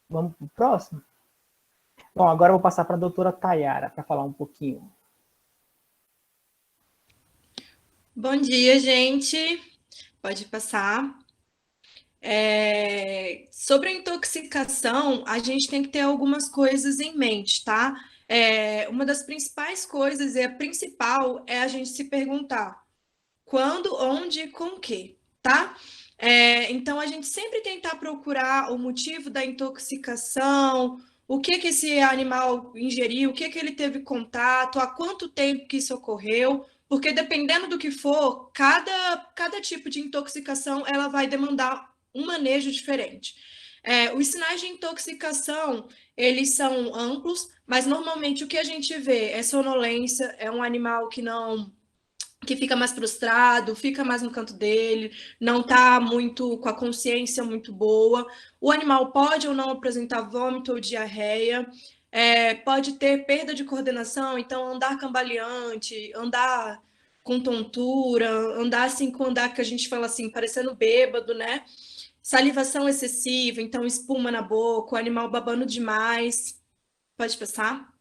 Vamos para o próximo? Bom, agora eu vou passar para a doutora Tayara para falar um pouquinho. Bom dia, gente. Pode passar. Sobre a intoxicação, a gente tem que ter algumas coisas em mente, tá? Uma das principais coisas, e a principal, é a gente se perguntar quando, onde, com o quê, tá? Então, a gente sempre tentar procurar o motivo da intoxicação, o que esse animal ingeriu, o que ele teve contato, há quanto tempo que isso ocorreu, porque dependendo do que for, cada tipo de intoxicação, ela vai demandar um manejo diferente. Os sinais de intoxicação, eles são amplos, mas normalmente o que a gente vê é sonolência, é um animal que fica mais frustrado, fica mais no canto dele, não está muito com a consciência muito boa. O animal pode ou não apresentar vômito ou diarreia, pode ter perda de coordenação, então andar cambaleante, andar com tontura, andar assim com andar que a gente fala assim, parecendo bêbado, né? Salivação excessiva, então espuma na boca, o animal babando demais. Pode passar?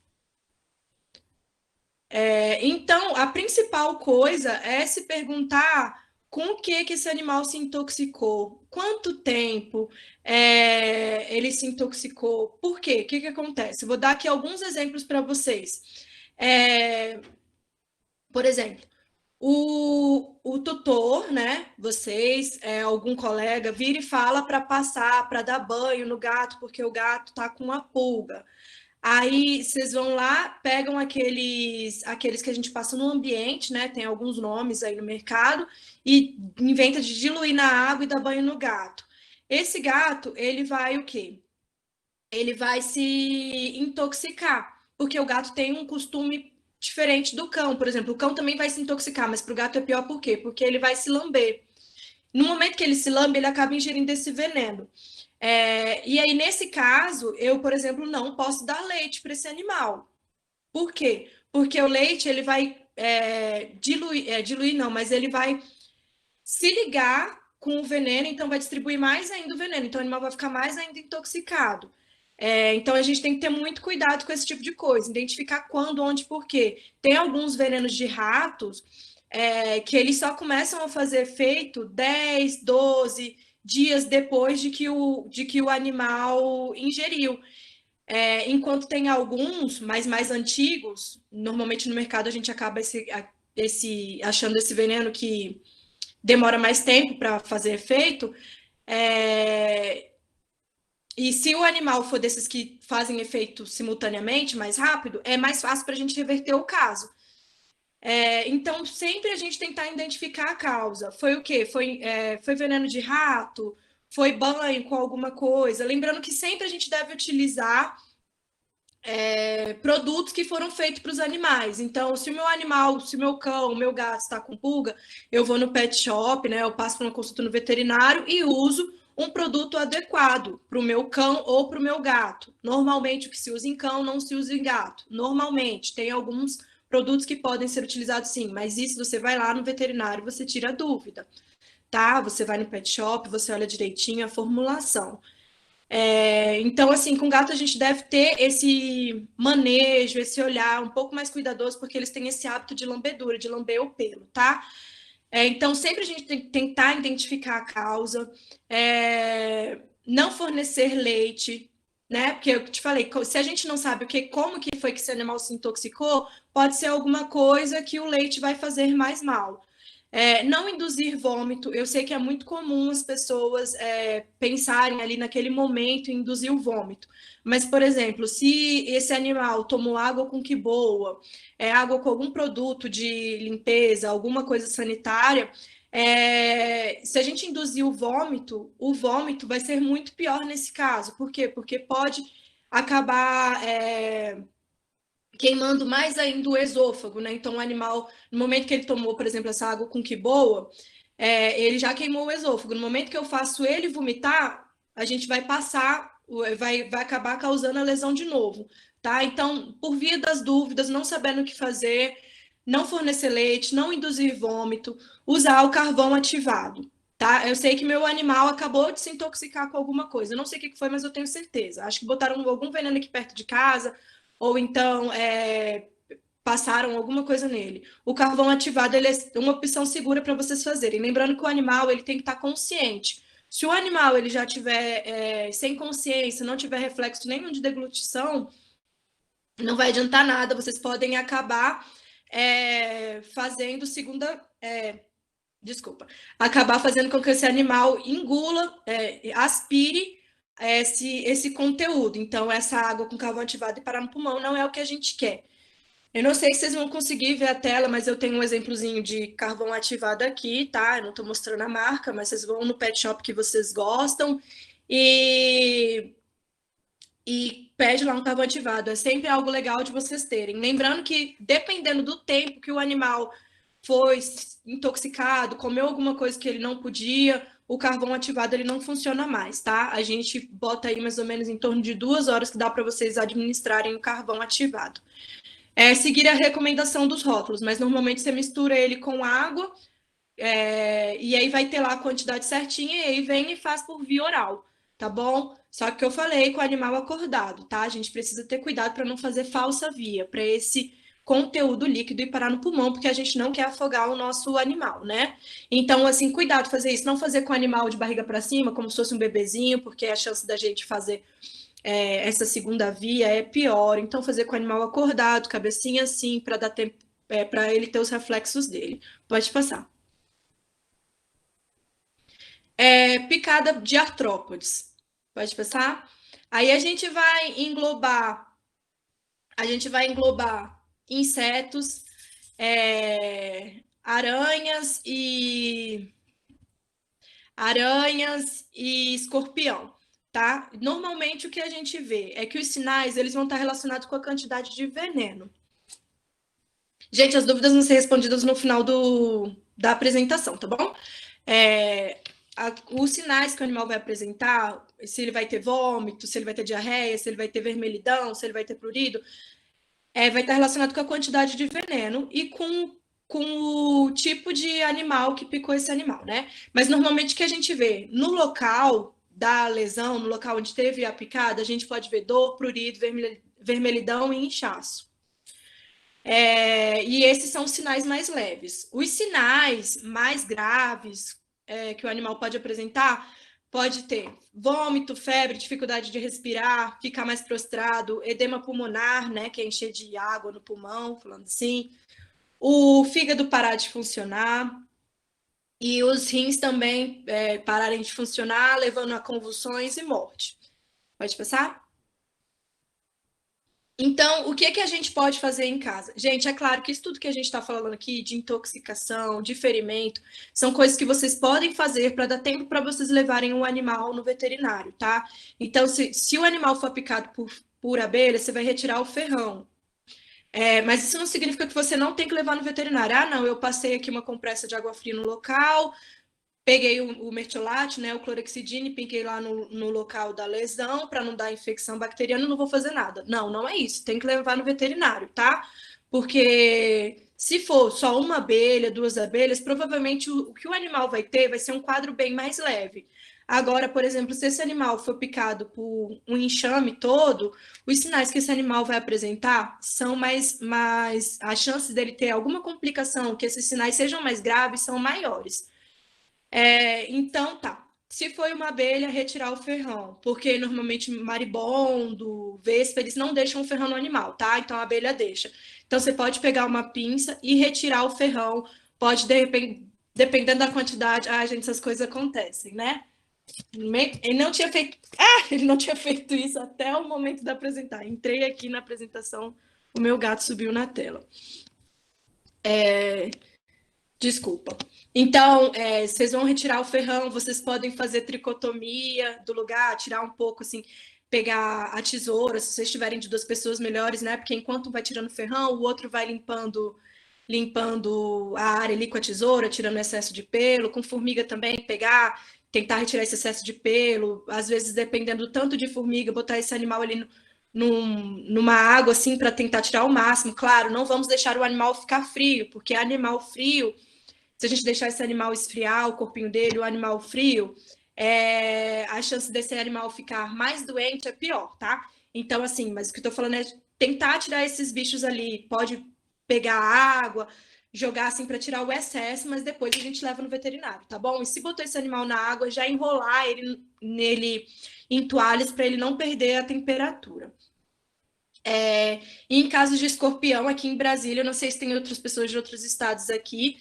Então, a principal coisa é se perguntar com o que esse animal se intoxicou, quanto tempo ele se intoxicou, por quê? O que acontece? Vou dar aqui alguns exemplos para vocês. Por exemplo, o tutor, né? Vocês, algum colega, vira e fala para passar, para dar banho no gato, porque o gato está com uma pulga. Aí vocês vão lá, pegam aqueles que a gente passa no ambiente, né? Tem alguns nomes aí no mercado, e inventa de diluir na água e dar banho no gato. Esse gato, ele vai o quê? Ele vai se intoxicar, porque o gato tem um costume diferente do cão. Por exemplo, o cão também vai se intoxicar, mas para o gato é pior por quê? Porque ele vai se lamber. No momento que ele se lambe, ele acaba ingerindo esse veneno. E aí, nesse caso, eu, por exemplo, não posso dar leite para esse animal. Por quê? Porque o leite, ele vai diluir não, mas ele vai se ligar com o veneno, então vai distribuir mais ainda o veneno, então o animal vai ficar mais ainda intoxicado. Então a gente tem que ter muito cuidado com esse tipo de coisa, identificar quando, onde, por quê. Tem alguns venenos de ratos que eles só começam a fazer efeito 10, 12 dias depois de que o animal ingeriu. Enquanto tem alguns, mas mais antigos, normalmente no mercado a gente acaba achando esse veneno que demora mais tempo para fazer efeito. E se o animal for desses que fazem efeito simultaneamente, mais rápido, é mais fácil para a gente reverter o caso. Então, sempre a gente tentar identificar a causa. Foi o quê? Foi veneno de rato? Foi banho com alguma coisa? Lembrando que sempre a gente deve utilizar produtos que foram feitos para os animais. Então, se o meu animal, se o meu cão, o meu gato está com pulga, eu vou no pet shop, né? Eu passo por uma consulta no veterinário e uso um produto adequado para o meu cão ou para o meu gato. Normalmente, o que se usa em cão não se usa em gato. Normalmente, tem alguns produtos que podem ser utilizados sim, mas isso você vai lá no veterinário, você tira a dúvida, tá? Você vai no pet shop, você olha direitinho a formulação. Então, assim, com gato a gente deve ter esse manejo, esse olhar um pouco mais cuidadoso, porque eles têm esse hábito de lambedura, de lamber o pelo, tá? Então, sempre a gente tem que tentar identificar a causa, não fornecer leite, né? Porque eu te falei, se a gente não sabe como que foi que esse animal se intoxicou, pode ser alguma coisa que o leite vai fazer mais mal. Não induzir vômito. Eu sei que é muito comum as pessoas pensarem ali naquele momento em induzir o vômito. Mas, por exemplo, se esse animal tomou água com que boa, água com algum produto de limpeza, alguma coisa sanitária, se a gente induzir o vômito vai ser muito pior nesse caso. Por quê? Porque pode acabar queimando mais ainda o esôfago, né? Então, o animal, no momento que ele tomou, por exemplo, essa água com que boa, ele já queimou o esôfago. No momento que eu faço ele vomitar, a gente vai vai acabar causando a lesão de novo, tá? Então, por via das dúvidas, não sabendo o que fazer, não fornecer leite, não induzir vômito, usar o carvão ativado, tá? Eu sei que meu animal acabou de se intoxicar com alguma coisa. Eu não sei o que foi, mas eu tenho certeza. Acho que botaram algum veneno aqui perto de casa, ou então passaram alguma coisa nele. O carvão ativado ele é uma opção segura para vocês fazerem. Lembrando que o animal ele tem que estar consciente. Se o animal ele já tiver sem consciência, não tiver reflexo nenhum de deglutição, não vai adiantar nada. Vocês podem acabar fazendo acabar fazendo com que esse animal engula, aspire esse conteúdo. Então, essa água com carvão ativado e parar no pulmão não é o que a gente quer. Eu não sei se vocês vão conseguir ver a tela, mas eu tenho um exemplozinho de carvão ativado aqui, tá? Eu não estou mostrando a marca, mas vocês vão no pet shop que vocês gostam e pede lá um carvão ativado. É sempre algo legal de vocês terem. Lembrando que, dependendo do tempo que o animal foi intoxicado, comeu alguma coisa que ele não podia, o carvão ativado ele não funciona mais, tá? A gente bota aí mais ou menos em torno de 2 horas que dá para vocês administrarem o carvão ativado. é seguir a recomendação dos rótulos, mas normalmente você mistura ele com água, e aí vai ter lá a quantidade certinha, e aí vem e faz por via oral, tá bom? Só que eu falei com o animal acordado, tá? A gente precisa ter cuidado para não fazer falsa via, para esse conteúdo líquido ir parar no pulmão, porque a gente não quer afogar o nosso animal, né? Então, assim, cuidado fazer isso, não fazer com o animal de barriga para cima, como se fosse um bebezinho, porque a chance da gente fazer essa segunda via é pior. Então, fazer com o animal acordado, cabecinha assim, para dar tempo, para ele ter os reflexos dele. Pode passar. Picada de artrópodes. Pode passar? Aí a gente vai englobar insetos, aranhas e escorpião, tá? Normalmente o que a gente vê é que os sinais eles vão estar relacionados com a quantidade de veneno. Gente, as dúvidas vão ser respondidas no final da apresentação, tá bom? Os sinais que o animal vai apresentar, se ele vai ter vômito, se ele vai ter diarreia, se ele vai ter vermelhidão, se ele vai ter prurido, vai estar relacionado com a quantidade de veneno e com o tipo de animal que picou esse animal, né? Mas normalmente o que a gente vê no local da lesão, no local onde teve a picada, a gente pode ver dor, prurido, vermelhidão e inchaço. E esses são os sinais mais leves. Os sinais mais graves que o animal pode apresentar, pode ter vômito, febre, dificuldade de respirar, ficar mais prostrado, edema pulmonar, né, que é encher de água no pulmão, falando assim, o fígado parar de funcionar e os rins também pararem de funcionar, levando a convulsões e morte. Pode passar? Então, o que é que a gente pode fazer em casa? Gente, é claro que isso tudo que a gente está falando aqui, de intoxicação, de ferimento, são coisas que vocês podem fazer para dar tempo para vocês levarem o animal no veterinário, tá? Então, se o animal for picado por abelha, você vai retirar o ferrão. Mas isso não significa que você não tem que levar no veterinário. Ah, não, eu passei aqui uma compressa de água fria no local, peguei o mertiolate, né, o clorexidine, pinguei lá no local da lesão para não dar infecção bacteriana, não vou fazer nada. Não, não é isso. Tem que levar no veterinário, tá? Porque se for só uma abelha, 2 abelhas, provavelmente o que o animal vai ter vai ser um quadro bem mais leve. Agora, por exemplo, se esse animal for picado por um enxame todo, os sinais que esse animal vai apresentar são mais as chances dele ter alguma complicação, que esses sinais sejam mais graves, são maiores. Então, tá. Se foi uma abelha, retirar o ferrão, porque normalmente maribondo, vespa, eles não deixam o ferrão no animal, tá? Então a abelha deixa. Então você pode pegar uma pinça e retirar o ferrão. Pode, de repente, dependendo da quantidade. Ah, gente, essas coisas acontecem, né? Ele não tinha feito isso até o momento de apresentar. Entrei aqui na apresentação, o meu gato subiu na tela. Desculpa. Então, vocês vão retirar o ferrão, vocês podem fazer tricotomia do lugar, tirar um pouco, assim, pegar a tesoura, se vocês estiverem de 2 pessoas melhores, né? Porque enquanto um vai tirando o ferrão, o outro vai limpando a área ali com a tesoura, tirando o excesso de pelo. Com formiga também, tentar retirar esse excesso de pelo. Às vezes, dependendo do tanto de formiga, botar esse animal ali numa água, assim, para tentar tirar o máximo. Claro, não vamos deixar o animal ficar frio, porque animal frio, se a gente deixar esse animal esfriar, o corpinho dele, o animal frio, a chance desse animal ficar mais doente é pior, tá? Então, assim, mas o que eu tô falando é tentar tirar esses bichos ali. Pode pegar água, jogar assim para tirar o excesso, mas depois a gente leva no veterinário, tá bom? E se botou esse animal na água, já enrolar ele nele em toalhas para ele não perder a temperatura. E em casos de escorpião, aqui em Brasília, eu não sei se tem outras pessoas de outros estados aqui,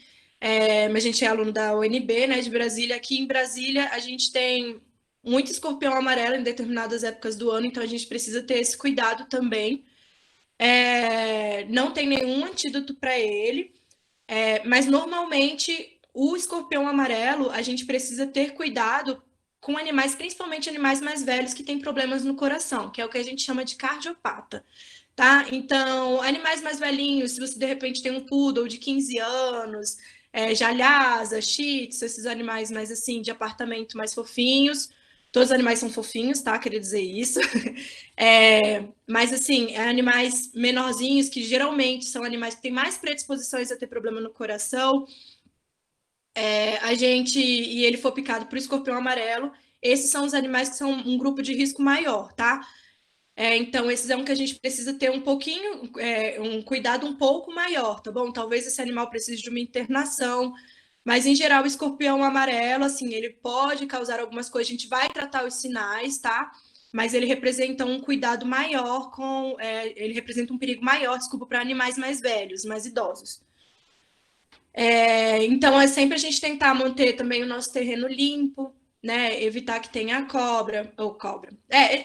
mas a gente é aluno da UNB, né, de Brasília. Aqui em Brasília, a gente tem muito escorpião amarelo em determinadas épocas do ano, então a gente precisa ter esse cuidado também. Não tem nenhum antídoto para ele, mas normalmente o escorpião amarelo, a gente precisa ter cuidado com animais, principalmente animais mais velhos que têm problemas no coração, que é o que a gente chama de cardiopata, tá? Então, animais mais velhinhos, se você de repente tem um poodle de 15 anos, jalhasa, shih tzu, esses animais mais assim, de apartamento mais fofinhos, Todos os animais são fofinhos, tá? Queria dizer isso. Mas, assim, animais menorzinhos, que geralmente são animais que têm mais predisposições a ter problema no coração. E ele for picado por escorpião amarelo, esses são os animais que são um grupo de risco maior, tá? Então, esses é um que a gente precisa ter um pouquinho, um cuidado um pouco maior, tá bom? Talvez esse animal precise de uma internação, mas, em geral, o escorpião amarelo, assim, ele pode causar algumas coisas, a gente vai tratar os sinais, tá? Mas ele representa um cuidado maior ele representa um perigo maior, desculpa, para animais mais velhos, mais idosos. Então, é sempre a gente tentar manter também o nosso terreno limpo, né? Evitar que tenha cobra.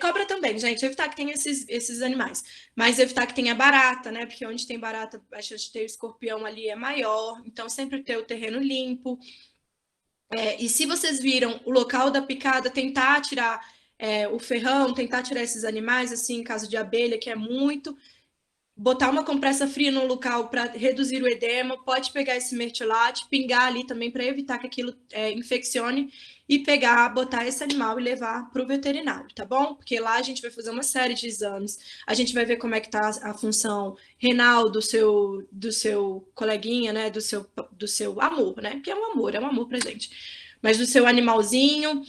Cobra também, gente. Evitar que tenha esses animais. Mas evitar que tenha barata, né? Porque onde tem barata, a chance de ter o escorpião ali é maior. Então, sempre ter o terreno limpo. E se vocês viram o local da picada, tentar tirar o ferrão, tentar tirar esses animais, assim, em caso de abelha, que é muito. Botar uma compressa fria no local para reduzir o edema, pode pegar esse mertiolate, pingar ali também para evitar que aquilo infeccione e botar esse animal e levar para o veterinário, tá bom? Porque lá a gente vai fazer uma série de exames, a gente vai ver como é que tá a função renal do seu coleguinha, né? Do seu amor, né? Porque é um amor pra gente. Mas do seu animalzinho.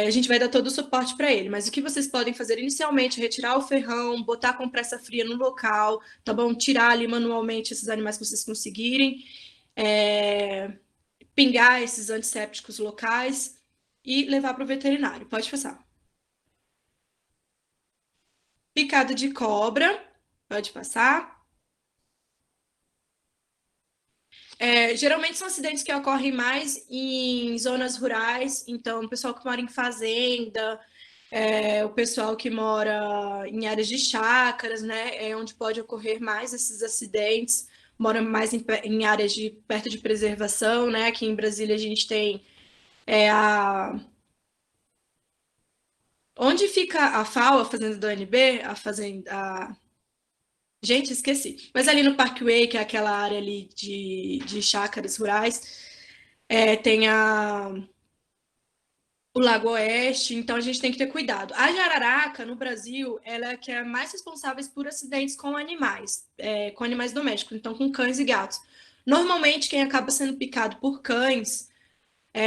A gente vai dar todo o suporte para ele, mas o que vocês podem fazer inicialmente é retirar o ferrão, botar a compressa fria no local, tá bom? Tirar ali manualmente esses animais que vocês conseguirem, pingar esses antissépticos locais e levar para o veterinário. Pode passar. Picada de cobra, pode passar. Geralmente são acidentes que ocorrem mais em zonas rurais, então o pessoal que mora em fazenda, o pessoal que mora em áreas de chácaras, né, é onde pode ocorrer mais esses acidentes, mora mais em áreas perto de preservação, né, aqui em Brasília a gente tem onde fica a FAO, a fazenda do ONB, Gente, esqueci. Mas ali no Parkway, que é aquela área ali de chácaras rurais, tem o Lago Oeste, então a gente tem que ter cuidado. A jararaca, no Brasil, ela é que é mais responsável por acidentes com animais domésticos, então com cães e gatos. Normalmente, quem acaba sendo picado por cães,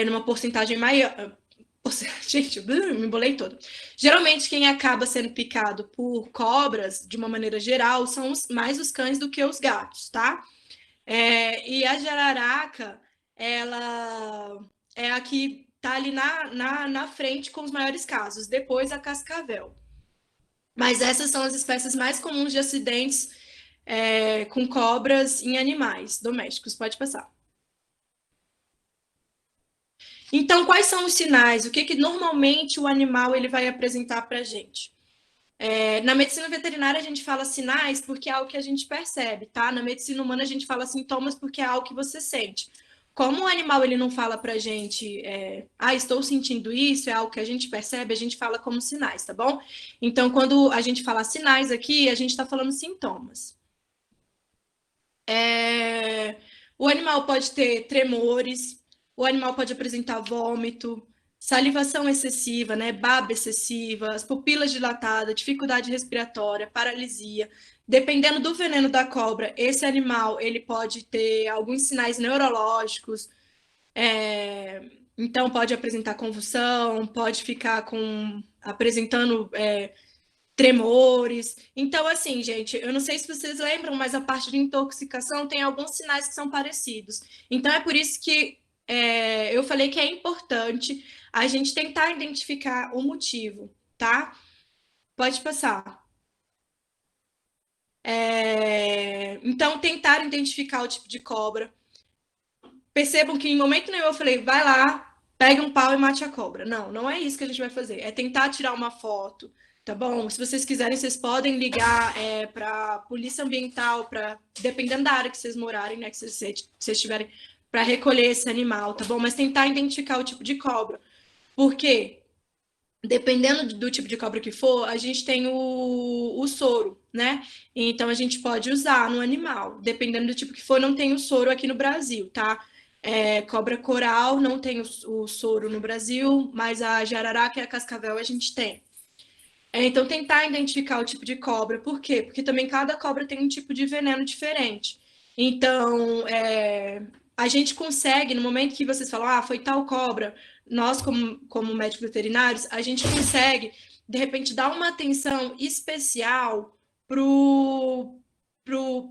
numa porcentagem maior... Gente, me embolei todo. Geralmente, quem acaba sendo picado por cobras, de uma maneira geral, são mais os cães do que os gatos, tá? E a jararaca, ela é a que tá ali na frente com os maiores casos, depois a cascavel. Mas essas são as espécies mais comuns de acidentes com cobras em animais domésticos. Pode passar. Então, quais são os sinais? O que normalmente o animal ele vai apresentar para a gente? Na medicina veterinária, a gente fala sinais porque é algo que a gente percebe, tá? Na medicina humana, a gente fala sintomas porque é algo que você sente. Como o animal ele não fala para a gente, estou sentindo isso, é algo que a gente percebe, a gente fala como sinais, tá bom? Então, quando a gente fala sinais aqui, a gente está falando sintomas. O animal pode ter tremores, o animal pode apresentar vômito, salivação excessiva, né, baba excessiva, as pupilas dilatadas, dificuldade respiratória, paralisia. Dependendo do veneno da cobra, esse animal ele pode ter alguns sinais neurológicos, então pode apresentar convulsão, pode ficar apresentando tremores. Então, assim, gente, eu não sei se vocês lembram, mas a parte de intoxicação tem alguns sinais que são parecidos. Então, é por isso que eu falei que é importante a gente tentar identificar o motivo, tá? Pode passar. Então, tentar identificar o tipo de cobra. Percebam que em momento nenhum eu falei, vai lá, pegue um pau e mate a cobra. Não, não é isso que a gente vai fazer. É tentar tirar uma foto, tá bom? Se vocês quiserem, vocês podem ligar para a polícia ambiental, dependendo da área que vocês morarem, né? Que vocês tiverem, para recolher esse animal, tá bom? Mas tentar identificar o tipo de cobra. Por quê? Dependendo do tipo de cobra que for, a gente tem o soro, né? Então, a gente pode usar no animal. Dependendo do tipo que for, não tem o soro aqui no Brasil, tá? Cobra coral não tem o soro no Brasil, mas a jararaca e a cascavel a gente tem. Então, tentar identificar o tipo de cobra. Por quê? Porque também cada cobra tem um tipo de veneno diferente. Então, a gente consegue, no momento que vocês falam, foi tal cobra, nós, como médicos veterinários, a gente consegue, de repente, dar uma atenção especial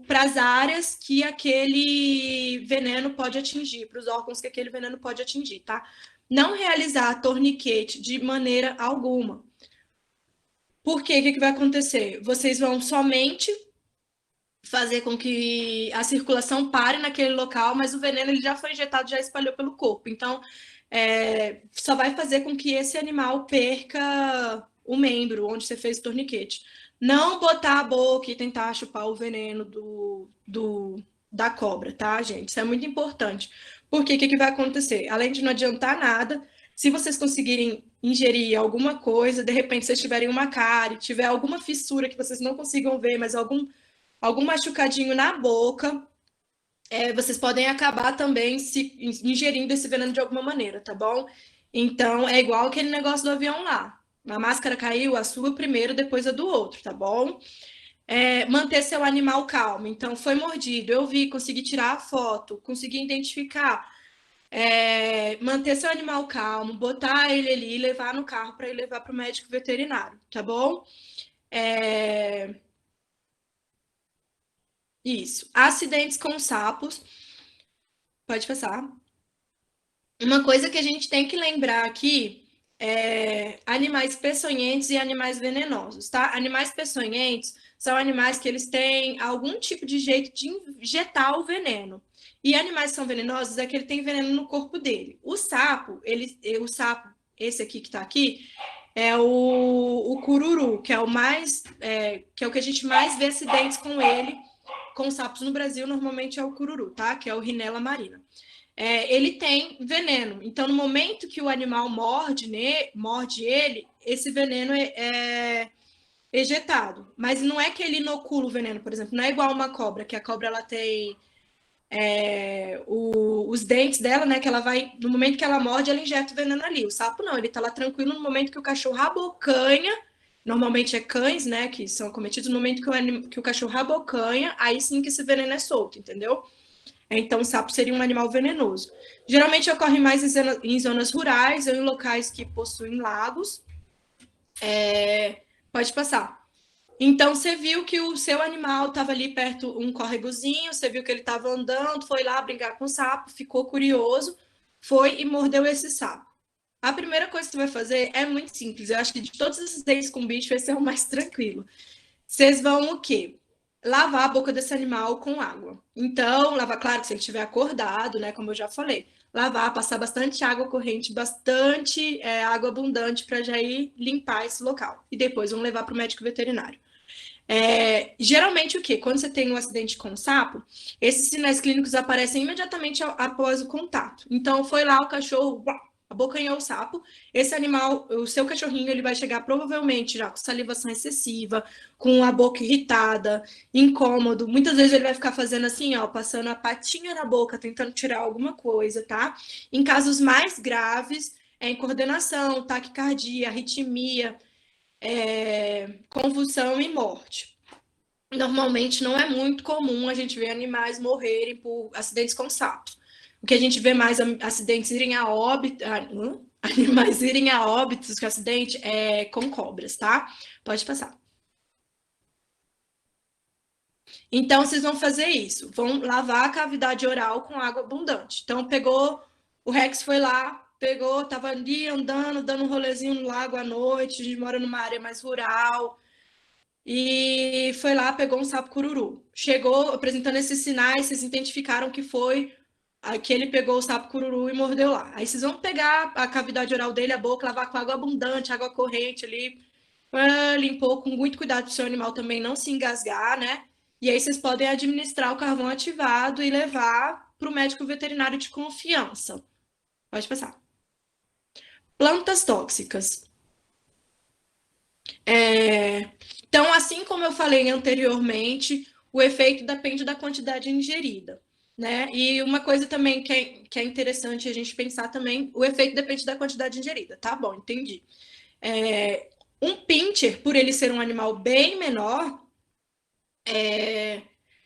para as áreas que aquele veneno pode atingir, para os órgãos que aquele veneno pode atingir, tá? Não realizar torniquete de maneira alguma. Por quê? O que vai acontecer? Vocês vão somente fazer com que a circulação pare naquele local, mas o veneno ele já foi injetado, já espalhou pelo corpo. Então, só vai fazer com que esse animal perca o membro onde você fez o torniquete. Não botar a boca e tentar chupar o veneno da cobra, tá, gente? Isso é muito importante. Porque o que vai acontecer? Além de não adiantar nada, se vocês conseguirem ingerir alguma coisa, de repente vocês tiverem uma cárie, tiver alguma fissura que vocês não consigam ver, mas algum machucadinho na boca, vocês podem acabar também se ingerindo esse veneno de alguma maneira, tá bom? Então, é igual aquele negócio do avião lá. A máscara caiu, a sua primeiro, depois a do outro, tá bom? Manter seu animal calmo. Então, foi mordido, eu vi, consegui tirar a foto, consegui identificar. Manter seu animal calmo, botar ele ali e levar no carro para ele levar para o médico veterinário, tá bom? Isso. Acidentes com sapos. Pode passar. Uma coisa que a gente tem que lembrar aqui é animais peçonhentos e animais venenosos, tá? Animais peçonhentos são animais que eles têm algum tipo de jeito de injetar o veneno. E animais que são venenosos é que ele tem veneno no corpo dele. O sapo, esse aqui que tá aqui, é o cururu, que é que é o que a gente mais vê acidentes com ele, com sapos no Brasil, normalmente é o cururu, tá? Que é o Rhinella marina. Ele tem veneno. Então, no momento que o animal morde ele, esse veneno é ejetado. Mas não é que ele inocula o veneno, por exemplo. Não é igual uma cobra, que a cobra ela tem os dentes dela, né? Que ela vai, no momento que ela morde, ela injeta o veneno ali. O sapo não, ele tá lá tranquilo no momento que o cachorro abocanha. Normalmente é cães, né? Que são cometidos no momento que o cachorro abocanha, aí sim que esse veneno é solto, entendeu? Então, o sapo seria um animal venenoso. Geralmente ocorre mais em zonas rurais ou em locais que possuem lagos. Pode passar. Então, você viu que o seu animal estava ali perto, um córregozinho, você viu que ele estava andando, foi lá brincar com o sapo, ficou curioso, foi e mordeu esse sapo. A primeira coisa que você vai fazer é muito simples. Eu acho que de todos esses days com bicho, esse é o mais tranquilo. Vocês vão o quê? Lavar a boca desse animal com água. Então, lavar, claro que se ele estiver acordado, né, como eu já falei, lavar, passar bastante água corrente, bastante água abundante para já ir limpar esse local. E depois vão levar para o médico veterinário. Geralmente o quê? Quando você tem um acidente com um sapo, esses sinais clínicos aparecem imediatamente após o contato. Então, foi lá o cachorro, abocanhou o sapo, esse animal, o seu cachorrinho, ele vai chegar provavelmente já com salivação excessiva, com a boca irritada, incômodo. Muitas vezes ele vai ficar fazendo assim, ó, passando a patinha na boca, tentando tirar alguma coisa, tá? Em casos mais graves, incoordenação, taquicardia, arritmia, convulsão e morte. Normalmente não é muito comum a gente ver animais morrerem por acidentes com sapos. O que a gente vê mais acidentes irem a óbito, animais irem a óbitos com acidente é com cobras, tá? Pode passar. Então, vocês vão fazer isso. Vão lavar a cavidade oral com água abundante. Então, o Rex foi lá, tava ali andando, dando um rolezinho no lago à noite, a gente mora numa área mais rural, e foi lá, pegou um sapo cururu. Chegou apresentando esses sinais, vocês identificaram que ele pegou o sapo cururu e mordeu lá. Aí vocês vão pegar a cavidade oral dele, a boca, lavar com água abundante, água corrente ali, limpou com muito cuidado para o seu animal também não se engasgar, né? E aí vocês podem administrar o carvão ativado e levar para o médico veterinário de confiança. Pode passar. Plantas tóxicas. Então, assim como eu falei anteriormente, o efeito depende da quantidade ingerida. né? E uma coisa também que é interessante a gente pensar também, o efeito depende da quantidade ingerida. Tá bom, entendi. Um pincher, por ele ser um animal bem menor,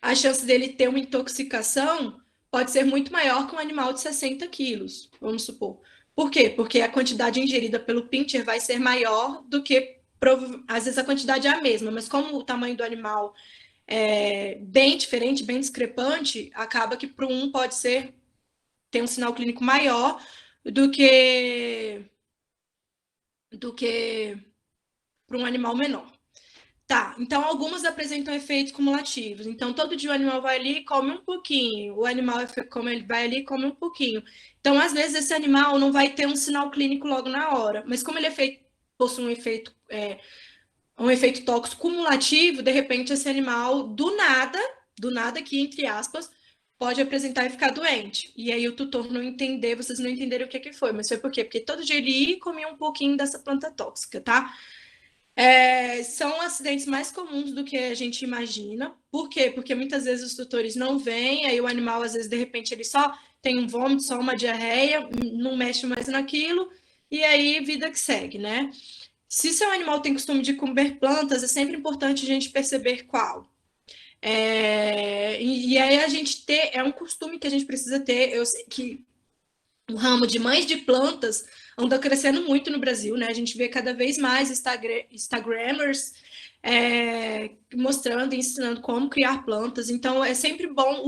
a chance dele ter uma intoxicação pode ser muito maior que um animal de 60 quilos, vamos supor. Por quê? Porque a quantidade ingerida pelo pincher vai ser maior do que, às vezes a quantidade é a mesma, mas como o tamanho do animal é bem diferente, bem discrepante, acaba que para um pode ter um sinal clínico maior do que para um animal menor. Tá, então algumas apresentam efeitos cumulativos. Então, todo dia o animal vai ali e come um pouquinho. O animal, como ele vai ali e come um pouquinho. Então, às vezes, esse animal não vai ter um sinal clínico logo na hora. Mas como ele possui um efeito tóxico cumulativo, de repente, esse animal, do nada aqui, entre aspas, pode apresentar e ficar doente. E aí o tutor não entender, vocês não entenderam o que foi. Mas foi por quê? Porque todo dia ele ia e comia um pouquinho dessa planta tóxica, tá? São acidentes mais comuns do que a gente imagina. Por quê? Porque muitas vezes os tutores não vêm, aí o animal, às vezes, de repente, ele só tem um vômito, só uma diarreia, não mexe mais naquilo, e aí vida que segue, né? Se seu animal tem costume de comer plantas, é sempre importante a gente perceber qual. E aí a gente é um costume que a gente precisa ter. Eu sei que o ramo de mães de plantas anda crescendo muito no Brasil, né? A gente vê cada vez mais Instagrammers mostrando e ensinando como criar plantas. Então, é sempre bom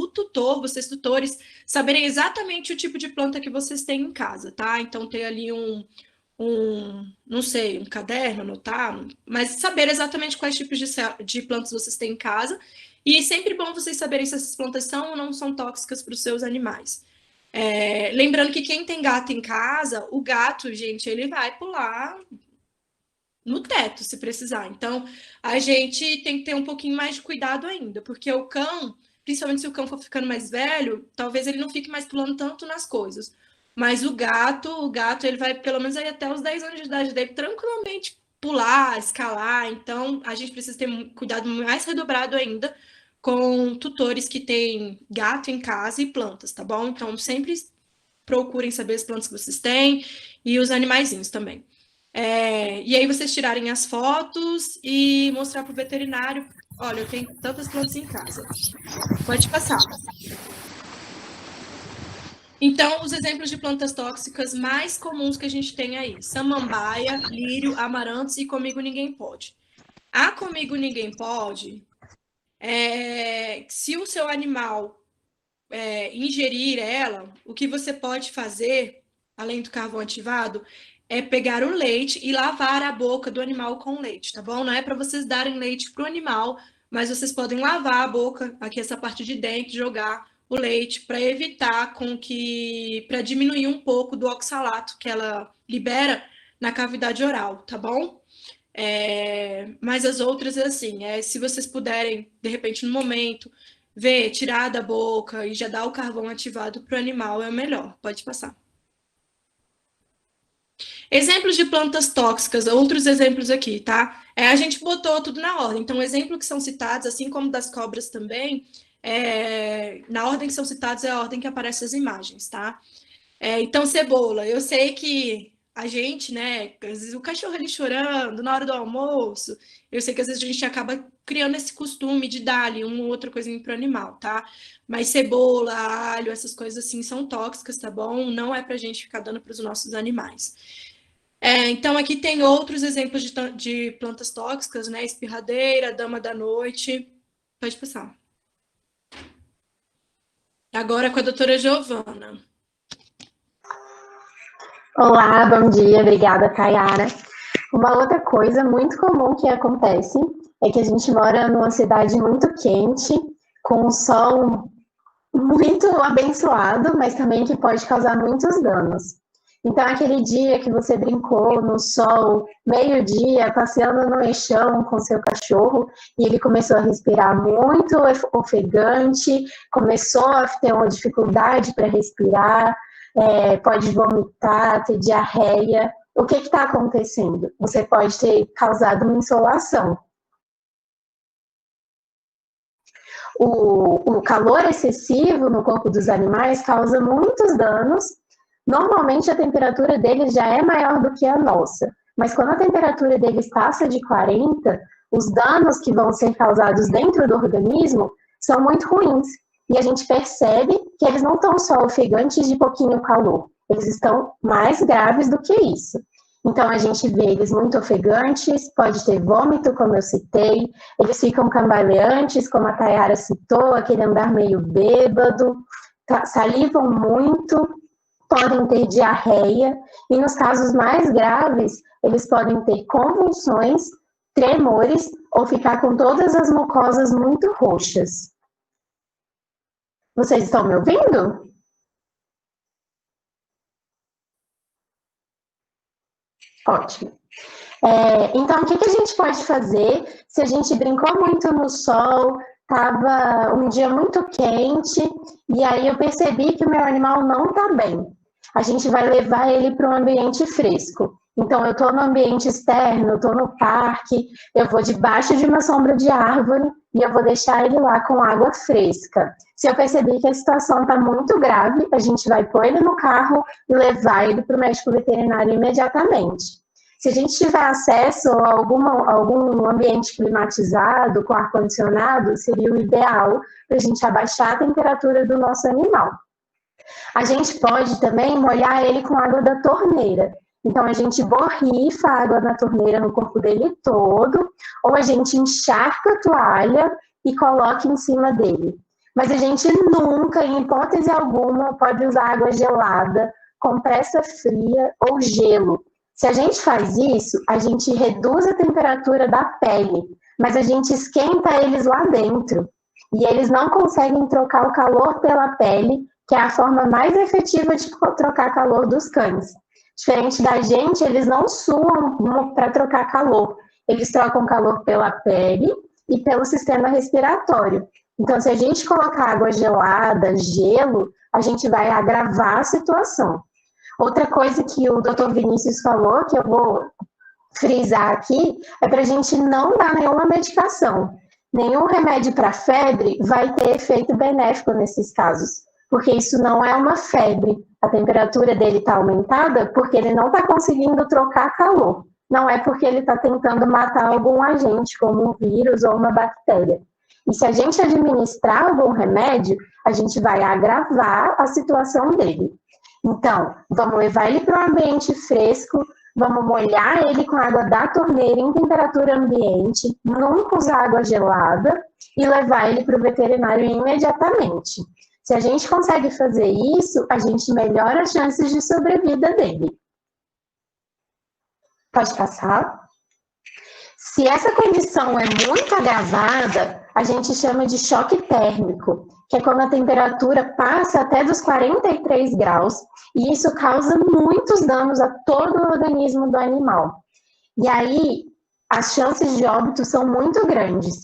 vocês tutores, saberem exatamente o tipo de planta que vocês têm em casa, tá? Então, ter ali não sei, um caderno, anotar, mas saber exatamente quais tipos de plantas vocês têm em casa. E é sempre bom vocês saberem se essas plantas são ou não são tóxicas para os seus animais. Lembrando que quem tem gato em casa, o gato, gente, ele vai pular no teto, se precisar. Então, a gente tem que ter um pouquinho mais de cuidado ainda, porque o cão, principalmente se o cão for ficando mais velho, talvez ele não fique mais pulando tanto nas coisas. Mas o gato, ele vai pelo menos aí até os 10 anos de idade dele tranquilamente pular, escalar. Então, a gente precisa ter um cuidado mais redobrado ainda com tutores que têm gato em casa e plantas, tá bom? Então, sempre procurem saber as plantas que vocês têm e os animaizinhos também. E aí, vocês tirarem as fotos e mostrar para o veterinário, olha, eu tenho tantas plantas em casa. Pode passar. Então, os exemplos de plantas tóxicas mais comuns que a gente tem aí, samambaia, lírio, amarantos e comigo ninguém pode. A comigo ninguém pode... se o seu animal ingerir ela, o que você pode fazer, além do carvão ativado, é pegar o leite e lavar a boca do animal com leite, tá bom? Não é para vocês darem leite para o animal, mas vocês podem lavar a boca, aqui essa parte de dentro, jogar o leite para para diminuir um pouco do oxalato que ela libera na cavidade oral, tá bom? Mas as outras, assim, se vocês puderem, de repente, no momento, tirar da boca e já dar o carvão ativado para o animal, é o melhor. Pode passar. Exemplos de plantas tóxicas, outros exemplos aqui, tá? A gente botou tudo na ordem. Então, o exemplo que são citados, assim como das cobras também, na ordem que são citados é a ordem que aparece as imagens, tá? Então, cebola. Eu sei que a gente, né, às vezes o cachorro ali chorando na hora do almoço, eu sei que às vezes a gente acaba criando esse costume de dar ali uma ou outra coisinha para o animal, tá? Mas cebola, alho, essas coisas assim são tóxicas, tá bom? Não é pra gente ficar dando para os nossos animais. Então, aqui tem outros exemplos de plantas tóxicas, né? Espirradeira, dama da noite. Pode passar. Agora com a doutora Giovana. Olá, bom dia, obrigada, Tayara. Uma outra coisa muito comum que acontece é que a gente mora numa cidade muito quente, com um sol muito abençoado, mas também que pode causar muitos danos. Então, aquele dia que você brincou no sol, meio-dia, passeando no eixão com seu cachorro, e ele começou a respirar muito ofegante, começou a ter uma dificuldade para respirar, pode vomitar, ter diarreia. O que está acontecendo? Você pode ter causado uma insolação. O calor excessivo no corpo dos animais causa muitos danos. Normalmente a temperatura deles já é maior do que a nossa, mas quando a temperatura deles passa de 40, os danos que vão ser causados dentro do organismo são muito ruins. E a gente percebe que eles não estão só ofegantes de pouquinho calor, eles estão mais graves do que isso. Então, a gente vê eles muito ofegantes, pode ter vômito, como eu citei, eles ficam cambaleantes, como a Tayara citou, aquele andar meio bêbado, salivam muito, podem ter diarreia, e nos casos mais graves, eles podem ter convulsões, tremores, ou ficar com todas as mucosas muito roxas. Vocês estão me ouvindo? Ótimo. Então, o que a gente pode fazer se a gente brincou muito no sol, estava um dia muito quente, e aí eu percebi que o meu animal não está bem? A gente vai levar ele para um ambiente fresco. Então, eu estou no ambiente externo, estou no parque, eu vou debaixo de uma sombra de árvore e eu vou deixar ele lá com água fresca. Se eu perceber que a situação está muito grave, a gente vai pôr ele no carro e levar ele para o médico veterinário imediatamente. Se a gente tiver acesso a algum ambiente climatizado, com ar-condicionado, seria o ideal para a gente abaixar a temperatura do nosso animal. A gente pode também molhar ele com água da torneira. Então, a gente borrifa a água na torneira no corpo dele todo, ou a gente encharca a toalha e coloca em cima dele. Mas a gente nunca, em hipótese alguma, pode usar água gelada, compressa fria ou gelo. Se a gente faz isso, a gente reduz a temperatura da pele, mas a gente esquenta eles lá dentro. E eles não conseguem trocar o calor pela pele, que é a forma mais efetiva de trocar calor dos cães. Diferente da gente, eles não suam para trocar calor. Eles trocam calor pela pele e pelo sistema respiratório. Então, se a gente colocar água gelada, gelo, a gente vai agravar a situação. Outra coisa que o Dr. Vinícius falou, que eu vou frisar aqui, é para a gente não dar nenhuma medicação. Nenhum remédio para febre vai ter efeito benéfico nesses casos, porque isso não é uma febre. A temperatura dele está aumentada porque ele não está conseguindo trocar calor. Não é porque ele está tentando matar algum agente, como um vírus ou uma bactéria. E se a gente administrar algum remédio, a gente vai agravar a situação dele. Então, vamos levar ele para um ambiente fresco, vamos molhar ele com água da torneira em temperatura ambiente, nunca usar água gelada e levar ele para o veterinário imediatamente. Se a gente consegue fazer isso, a gente melhora as chances de sobrevida dele. Pode passar? Se essa condição é muito agravada, a gente chama de choque térmico, que é quando a temperatura passa até dos 43 graus, e isso causa muitos danos a todo o organismo do animal. E aí, as chances de óbito são muito grandes.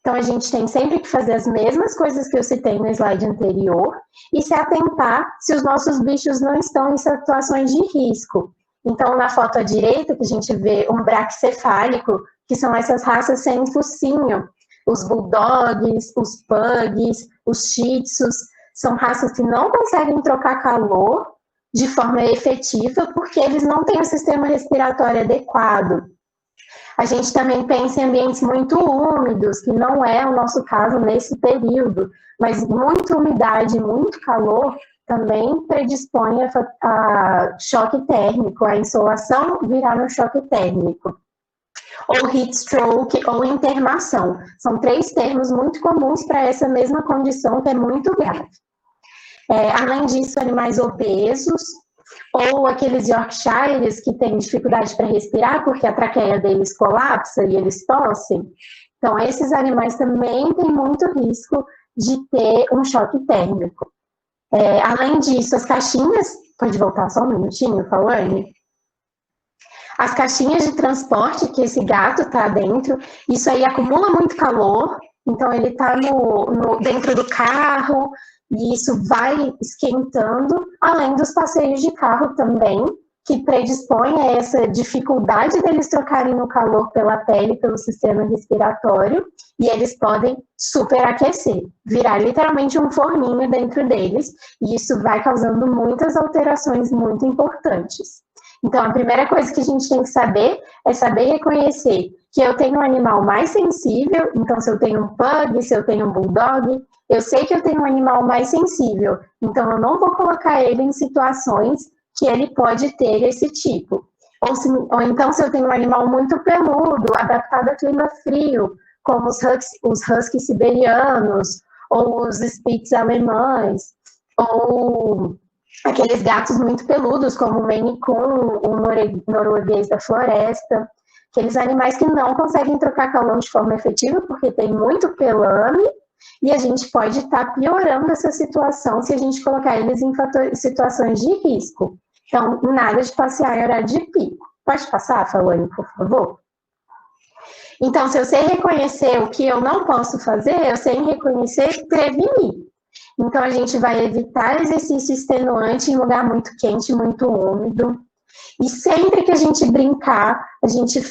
Então, a gente tem sempre que fazer as mesmas coisas que eu citei no slide anterior e se atentar se os nossos bichos não estão em situações de risco. Então, na foto à direita, que a gente vê um braquicefálico, que são essas raças sem focinho. Os bulldogs, os pugs, os shih tzus, são raças que não conseguem trocar calor de forma efetiva porque eles não têm um sistema respiratório adequado. A gente também pensa em ambientes muito úmidos, que não é o nosso caso nesse período, mas muita umidade, muito calor também predispõe a choque térmico, a insolação virar no choque térmico. Ou heat stroke, ou intermação. São 3 termos muito comuns para essa mesma condição que é muito grave. Além disso, animais obesos, ou aqueles Yorkshires que têm dificuldade para respirar porque a traqueia deles colapsa e eles tossem. Então, esses animais também têm muito risco de ter um choque térmico. Além disso, as caixinhas... Pode voltar só um minutinho, Pauane? As caixinhas de transporte que esse gato está dentro, isso aí acumula muito calor, então ele está dentro do carro, e isso vai esquentando, além dos passeios de carro também, que predispõe a essa dificuldade deles trocarem o calor pela pele, pelo sistema respiratório, e eles podem superaquecer, virar literalmente um forninho dentro deles, e isso vai causando muitas alterações muito importantes. Então, a primeira coisa que a gente tem que saber é saber reconhecer que eu tenho um animal mais sensível, então se eu tenho um pug, se eu tenho um bulldog, eu sei que eu tenho um animal mais sensível, então eu não vou colocar ele em situações que ele pode ter esse tipo. Ou então, se eu tenho um animal muito peludo, adaptado a clima frio, como os huskies siberianos, ou os spitz alemães, ou aqueles gatos muito peludos, como o Maine Coon, o norueguês da floresta, aqueles animais que não conseguem trocar calor de forma efetiva, porque tem muito pelame, e a gente pode estar piorando essa situação se a gente colocar eles em situações de risco. Então, nada de passear em horário de pico. Pode passar, Falane, por favor? Então, se eu sei reconhecer o que eu não posso fazer, eu sei reconhecer e prevenir. Então, a gente vai evitar exercício extenuante em lugar muito quente, muito úmido. E sempre que a gente brincar, a gente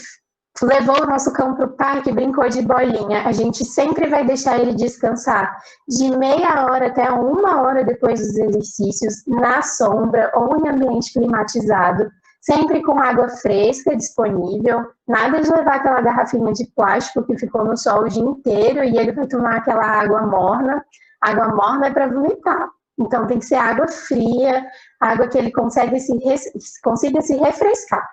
levou o nosso cão para o parque, brincou de bolinha, a gente sempre vai deixar ele descansar de meia hora até 1 hora depois dos exercícios, na sombra ou em ambiente climatizado, sempre com água fresca disponível, nada de levar aquela garrafinha de plástico que ficou no sol o dia inteiro e ele vai tomar aquela água morna. Água morna é para vomitar, então tem que ser água fria, água que ele consiga se refrescar.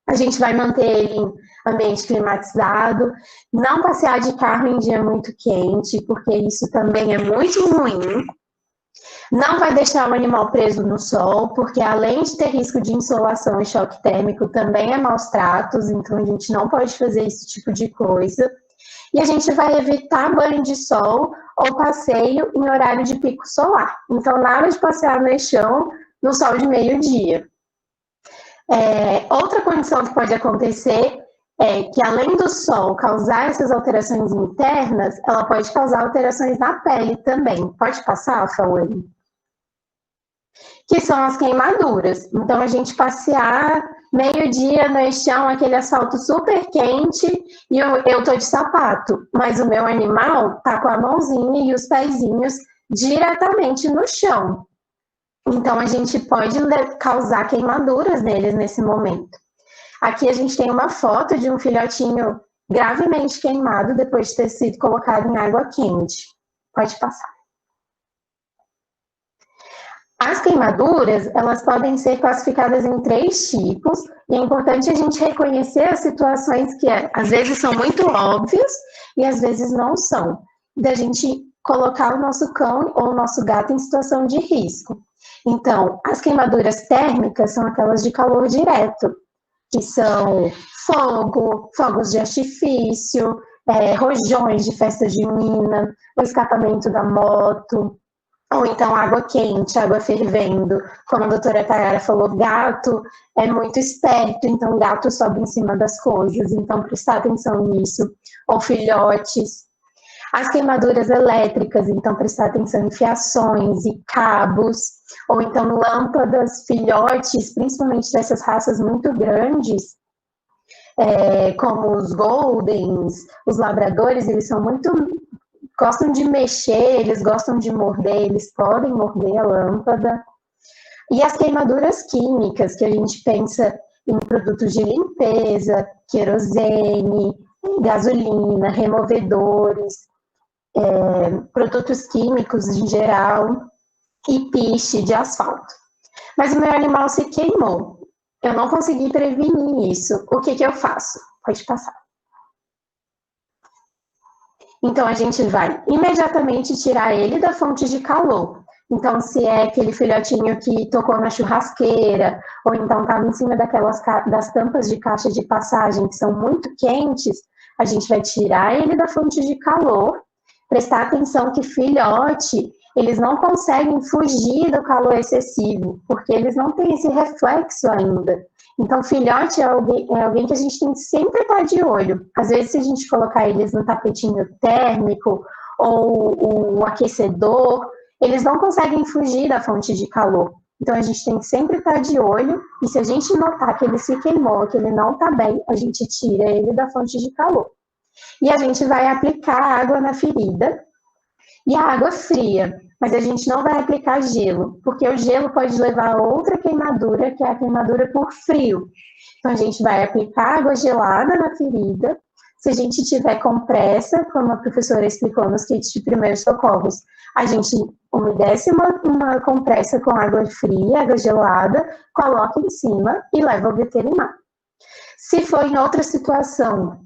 A gente vai manter ele em ambiente climatizado, não passear de carro em dia muito quente, porque isso também é muito ruim. Não vai deixar o animal preso no sol, porque além de ter risco de insolação e choque térmico, também é maus tratos, então a gente não pode fazer esse tipo de coisa. E a gente vai evitar banho de sol ou passeio em horário de pico solar. Então, nada de passear no chão no sol de meio-dia. Outra condição que pode acontecer é que, além do sol causar essas alterações internas, ela pode causar alterações na pele também. Pode passar, Fawane? Que são as queimaduras. Então, a gente passear meio-dia no chão, aquele asfalto super quente, e eu tô de sapato, mas o meu animal tá com a mãozinha e os pezinhos diretamente no chão. Então, a gente pode causar queimaduras neles nesse momento. Aqui a gente tem uma foto de um filhotinho gravemente queimado depois de ter sido colocado em água quente. Pode passar. As queimaduras, elas podem ser classificadas em 3 tipos, e é importante a gente reconhecer as situações que às vezes são muito óbvias e às vezes não são, da gente colocar o nosso cão ou o nosso gato em situação de risco. Então, as queimaduras térmicas são aquelas de calor direto, que são fogos de artifício, rojões de festa junina, o escapamento da moto, ou então água quente, água fervendo. Como a doutora Tayara falou, gato é muito esperto, então gato sobe em cima das coisas, então prestar atenção nisso. Ou filhotes. As queimaduras elétricas, então prestar atenção em fiações e cabos, ou então lâmpadas, filhotes, principalmente dessas raças muito grandes, como os Goldens, os labradores, eles são gostam de mexer, eles gostam de morder, eles podem morder a lâmpada. E as queimaduras químicas, que a gente pensa em produtos de limpeza, querosene, gasolina, removedores, produtos químicos em geral, e piche de asfalto. Mas o meu animal se queimou. Eu não consegui prevenir isso. O que eu faço? Pode passar. Então, a gente vai imediatamente tirar ele da fonte de calor. Então, se é aquele filhotinho que tocou na churrasqueira, ou então estava em cima das tampas de caixa de passagem que são muito quentes, a gente vai tirar ele da fonte de calor, prestar atenção que filhote, eles não conseguem fugir do calor excessivo, porque eles não têm esse reflexo ainda. Então, filhote é alguém que a gente tem que sempre estar de olho. Às vezes, se a gente colocar eles no tapetinho térmico ou o aquecedor, eles não conseguem fugir da fonte de calor. Então, a gente tem que sempre estar de olho, e se a gente notar que ele se queimou, que ele não está bem, a gente tira ele da fonte de calor. E a gente vai aplicar água na ferida, e a água fria, mas a gente não vai aplicar gelo, porque o gelo pode levar a outra queimadura, que é a queimadura por frio. Então, a gente vai aplicar água gelada na ferida. Se a gente tiver compressa, como a professora explicou nos kits de primeiros socorros, a gente umedece uma compressa com água fria, água gelada, coloca em cima e leva ao veterinário. Se for em outra situação,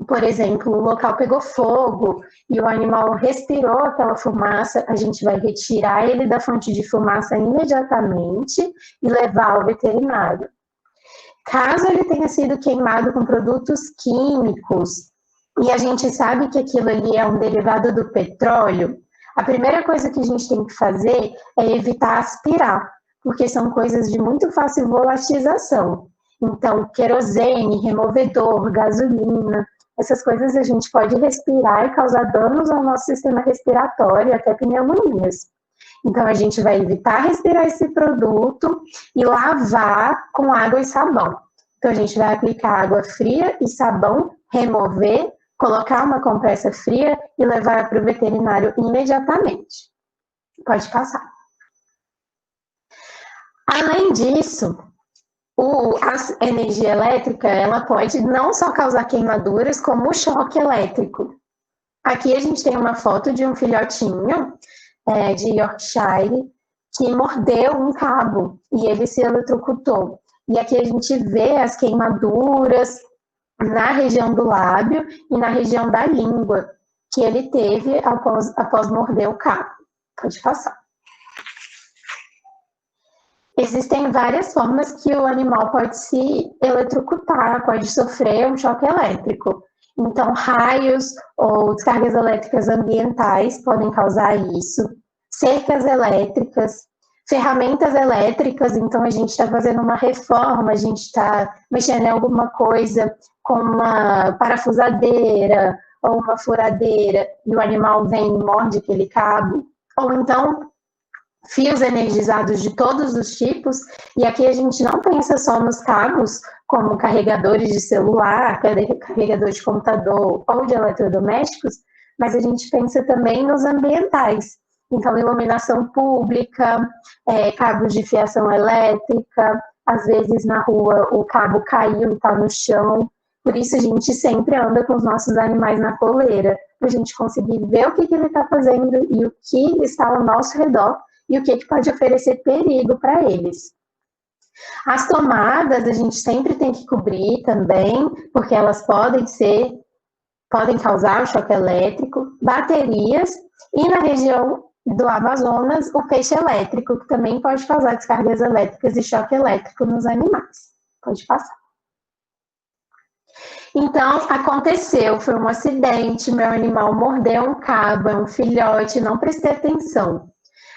por exemplo, o local pegou fogo e o animal respirou aquela fumaça, a gente vai retirar ele da fonte de fumaça imediatamente e levar ao veterinário. Caso ele tenha sido queimado com produtos químicos e a gente sabe que aquilo ali é um derivado do petróleo, a primeira coisa que a gente tem que fazer é evitar aspirar, porque são coisas de muito fácil volatilização. Então, querosene, removedor, gasolina, essas coisas a gente pode respirar e causar danos ao nosso sistema respiratório, até pneumonias. Então, a gente vai evitar respirar esse produto e lavar com água e sabão. Então, a gente vai aplicar água fria e sabão, remover, colocar uma compressa fria e levar para o veterinário imediatamente. Pode passar. Além disso, a energia elétrica, ela pode não só causar queimaduras, como o choque elétrico. Aqui a gente tem uma foto de um filhotinho de Yorkshire que mordeu um cabo e ele se eletrocutou. E aqui a gente vê as queimaduras na região do lábio e na região da língua que ele teve após morder o cabo. Pode passar. Existem várias formas que o animal pode se eletrocutar, pode sofrer um choque elétrico. Então, raios ou descargas elétricas ambientais podem causar isso. Cercas elétricas, ferramentas elétricas, então a gente está fazendo uma reforma, a gente está mexendo em alguma coisa com uma parafusadeira ou uma furadeira e o animal vem e morde aquele cabo. Ou então, fios energizados de todos os tipos, e aqui a gente não pensa só nos cabos, como carregadores de celular, carregador de computador ou de eletrodomésticos, mas a gente pensa também nos ambientais. Então, iluminação pública, cabos de fiação elétrica, às vezes na rua o cabo caiu e está no chão, por isso a gente sempre anda com os nossos animais na coleira, para a gente conseguir ver o que ele está fazendo e o que está ao nosso redor, e o que pode oferecer perigo para eles. As tomadas a gente sempre tem que cobrir também, porque elas podem causar o choque elétrico, baterias, e na região do Amazonas, o peixe elétrico, que também pode causar descargas elétricas e choque elétrico nos animais. Pode passar. Então, aconteceu, foi um acidente, meu animal mordeu um cabo, é um filhote, não prestei atenção.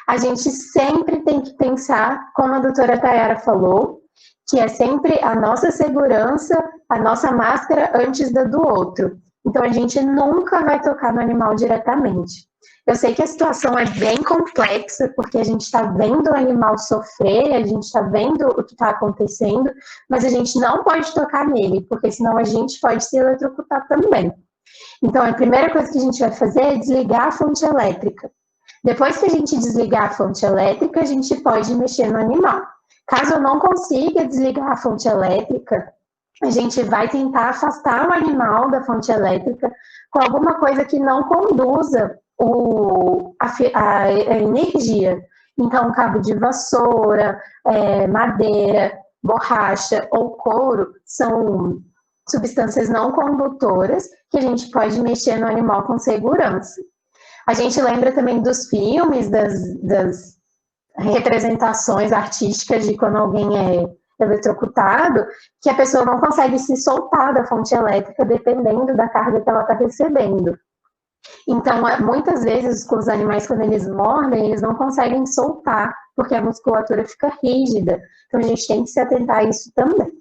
A gente sempre tem que pensar, como a doutora Tayara falou, que é sempre a nossa segurança, a nossa máscara antes da do outro. Então, a gente nunca vai tocar no animal diretamente. Eu sei que a situação é bem complexa, porque a gente está vendo o animal sofrer, a gente está vendo o que está acontecendo, mas a gente não pode tocar nele, porque senão a gente pode se eletrocutar também. Então, a primeira coisa que a gente vai fazer é desligar a fonte elétrica. Depois que a gente desligar a fonte elétrica, a gente pode mexer no animal. Caso eu não consiga desligar a fonte elétrica, a gente vai tentar afastar o animal da fonte elétrica com alguma coisa que não conduza a energia. Então, cabo de vassoura, madeira, borracha ou couro são substâncias não condutoras que a gente pode mexer no animal com segurança. A gente lembra também dos filmes, das representações artísticas de quando alguém é eletrocutado, que a pessoa não consegue se soltar da fonte elétrica dependendo da carga que ela está recebendo. Então, muitas vezes, com os animais, quando eles mordem, eles não conseguem soltar, porque a musculatura fica rígida. Então, a gente tem que se atentar a isso também.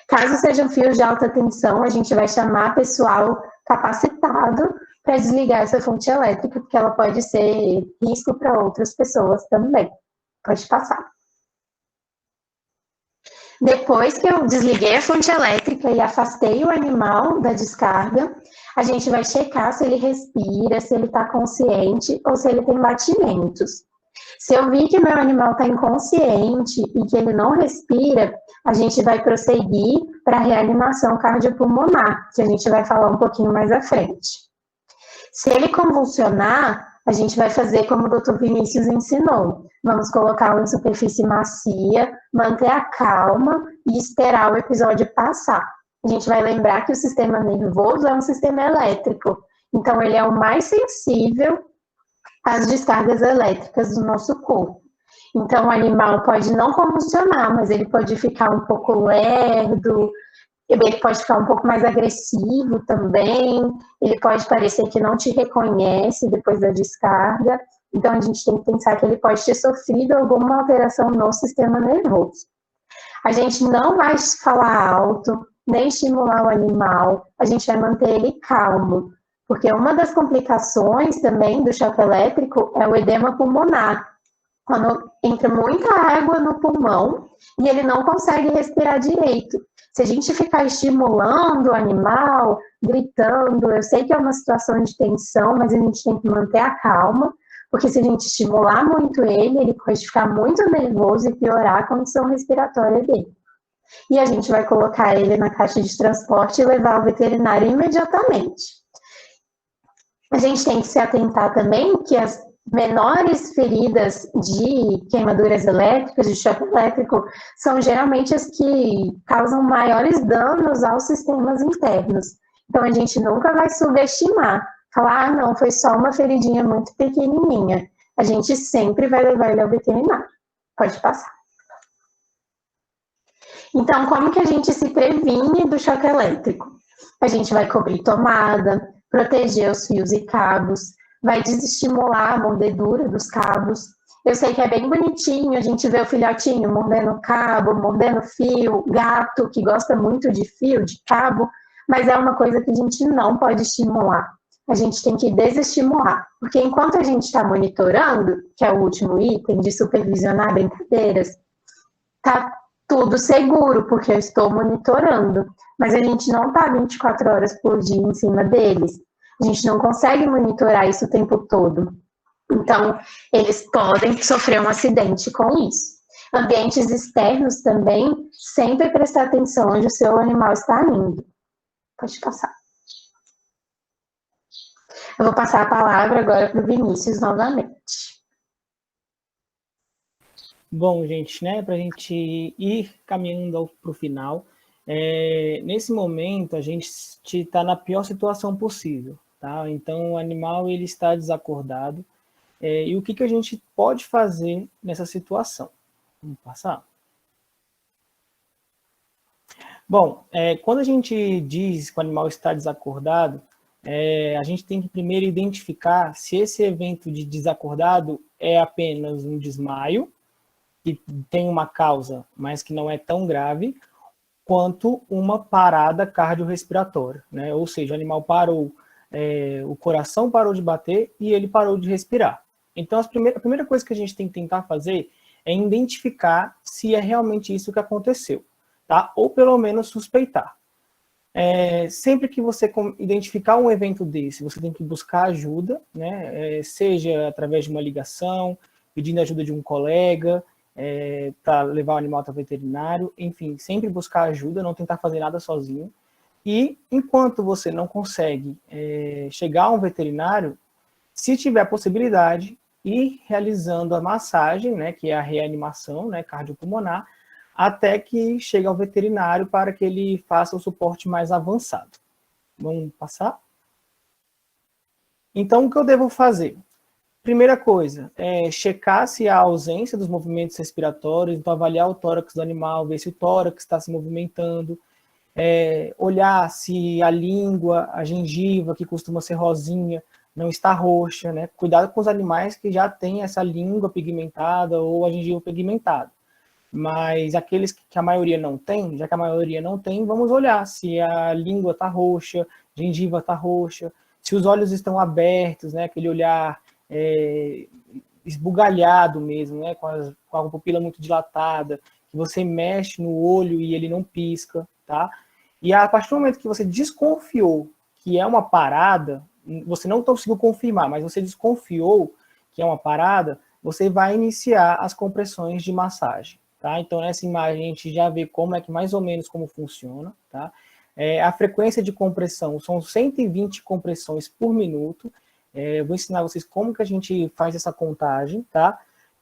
Caso sejam fios de alta tensão, a gente vai chamar pessoal capacitado para desligar essa fonte elétrica, porque ela pode ser risco para outras pessoas também. Pode passar. Depois que eu desliguei a fonte elétrica e afastei o animal da descarga, a gente vai checar se ele respira, se ele está consciente ou se ele tem batimentos. Se eu vi que meu animal está inconsciente e que ele não respira, a gente vai prosseguir para a reanimação cardiopulmonar, que a gente vai falar um pouquinho mais à frente. Se ele convulsionar, a gente vai fazer como o Dr. Vinícius ensinou. Vamos colocá-lo em superfície macia, manter a calma e esperar o episódio passar. A gente vai lembrar que o sistema nervoso é um sistema elétrico, então ele é o mais sensível às descargas elétricas do nosso corpo. Então o animal pode não convulsionar, mas ele pode ficar um pouco lerdo, ele pode ficar um pouco mais agressivo também, ele pode parecer que não te reconhece depois da descarga, então a gente tem que pensar que ele pode ter sofrido alguma alteração no sistema nervoso. A gente não vai falar alto, nem estimular o animal, a gente vai manter ele calmo, porque uma das complicações também do choque elétrico é o edema pulmonar, quando entra muita água no pulmão e ele não consegue respirar direito. Se a gente ficar estimulando o animal, gritando, eu sei que é uma situação de tensão, mas a gente tem que manter a calma, porque se a gente estimular muito ele pode ficar muito nervoso e piorar a condição respiratória dele. E a gente vai colocar ele na caixa de transporte e levar ao veterinário imediatamente. A gente tem que se atentar também que as menores feridas de queimaduras elétricas, de choque elétrico, são geralmente as que causam maiores danos aos sistemas internos. Então, a gente nunca vai subestimar, falar, não, foi só uma feridinha muito pequenininha. A gente sempre vai levar ele ao veterinário. Pode passar. Então, como que a gente se previne do choque elétrico? A gente vai cobrir tomada, proteger os fios e cabos, vai desestimular a mordedura dos cabos. Eu sei que é bem bonitinho, a gente vê o filhotinho mordendo cabo, mordendo fio, gato que gosta muito de fio, de cabo, mas é uma coisa que a gente não pode estimular. A gente tem que desestimular, porque enquanto a gente está monitorando, que é o último item de supervisionar brincadeiras, tá tudo seguro, porque eu estou monitorando, mas a gente não está 24 horas por dia em cima deles. A gente não consegue monitorar isso o tempo todo. Então, eles podem sofrer um acidente com isso. Ambientes externos também, sempre prestar atenção onde o seu animal está indo. Pode passar. Eu vou passar a palavra agora para o Vinícius novamente. Bom, gente, né, para a gente ir caminhando para o final, nesse momento a gente está na pior situação possível, tá? Então o animal ele está desacordado, e o que a gente pode fazer nessa situação? Vamos passar? Bom, quando a gente diz que o animal está desacordado, a gente tem que primeiro identificar se esse evento de desacordado é apenas um desmaio, que tem uma causa, mas que não é tão grave, quanto uma parada cardiorrespiratória, né? Ou seja, o animal parou, o coração parou de bater e ele parou de respirar. Então, a primeira coisa que a gente tem que tentar fazer é identificar se é realmente isso que aconteceu, tá? Ou pelo menos suspeitar. Sempre que você identificar um evento desse, você tem que buscar ajuda, né? Seja através de uma ligação, pedindo ajuda de um colega, para levar o animal até o veterinário, enfim, sempre buscar ajuda, não tentar fazer nada sozinho. E enquanto você não consegue chegar a um veterinário, se tiver a possibilidade, ir realizando a massagem, né, que é a reanimação, né, cardiopulmonar, até que chegue ao veterinário para que ele faça o suporte mais avançado. Vamos passar? Então, o que eu devo fazer? Primeira coisa, checar se há ausência dos movimentos respiratórios, então avaliar o tórax do animal, ver se o tórax está se movimentando, olhar se a língua, a gengiva, que costuma ser rosinha, não está roxa, né? Cuidado com os animais que já têm essa língua pigmentada ou a gengiva pigmentada. Mas aqueles que a maioria não tem, já que a maioria não tem, vamos olhar se a língua está roxa, a gengiva está roxa, se os olhos estão abertos, né? Aquele olhar esbugalhado mesmo, né, com a pupila muito dilatada, que você mexe no olho e ele não pisca, tá? E a partir do momento que você desconfiou que é uma parada, você não conseguiu confirmar, mas você desconfiou que é uma parada, você vai iniciar as compressões de massagem, tá? Então, nessa imagem, a gente já vê como é que mais ou menos como funciona, tá? A frequência de compressão são 120 compressões por minuto. Eu vou ensinar vocês como que a gente faz essa contagem, tá?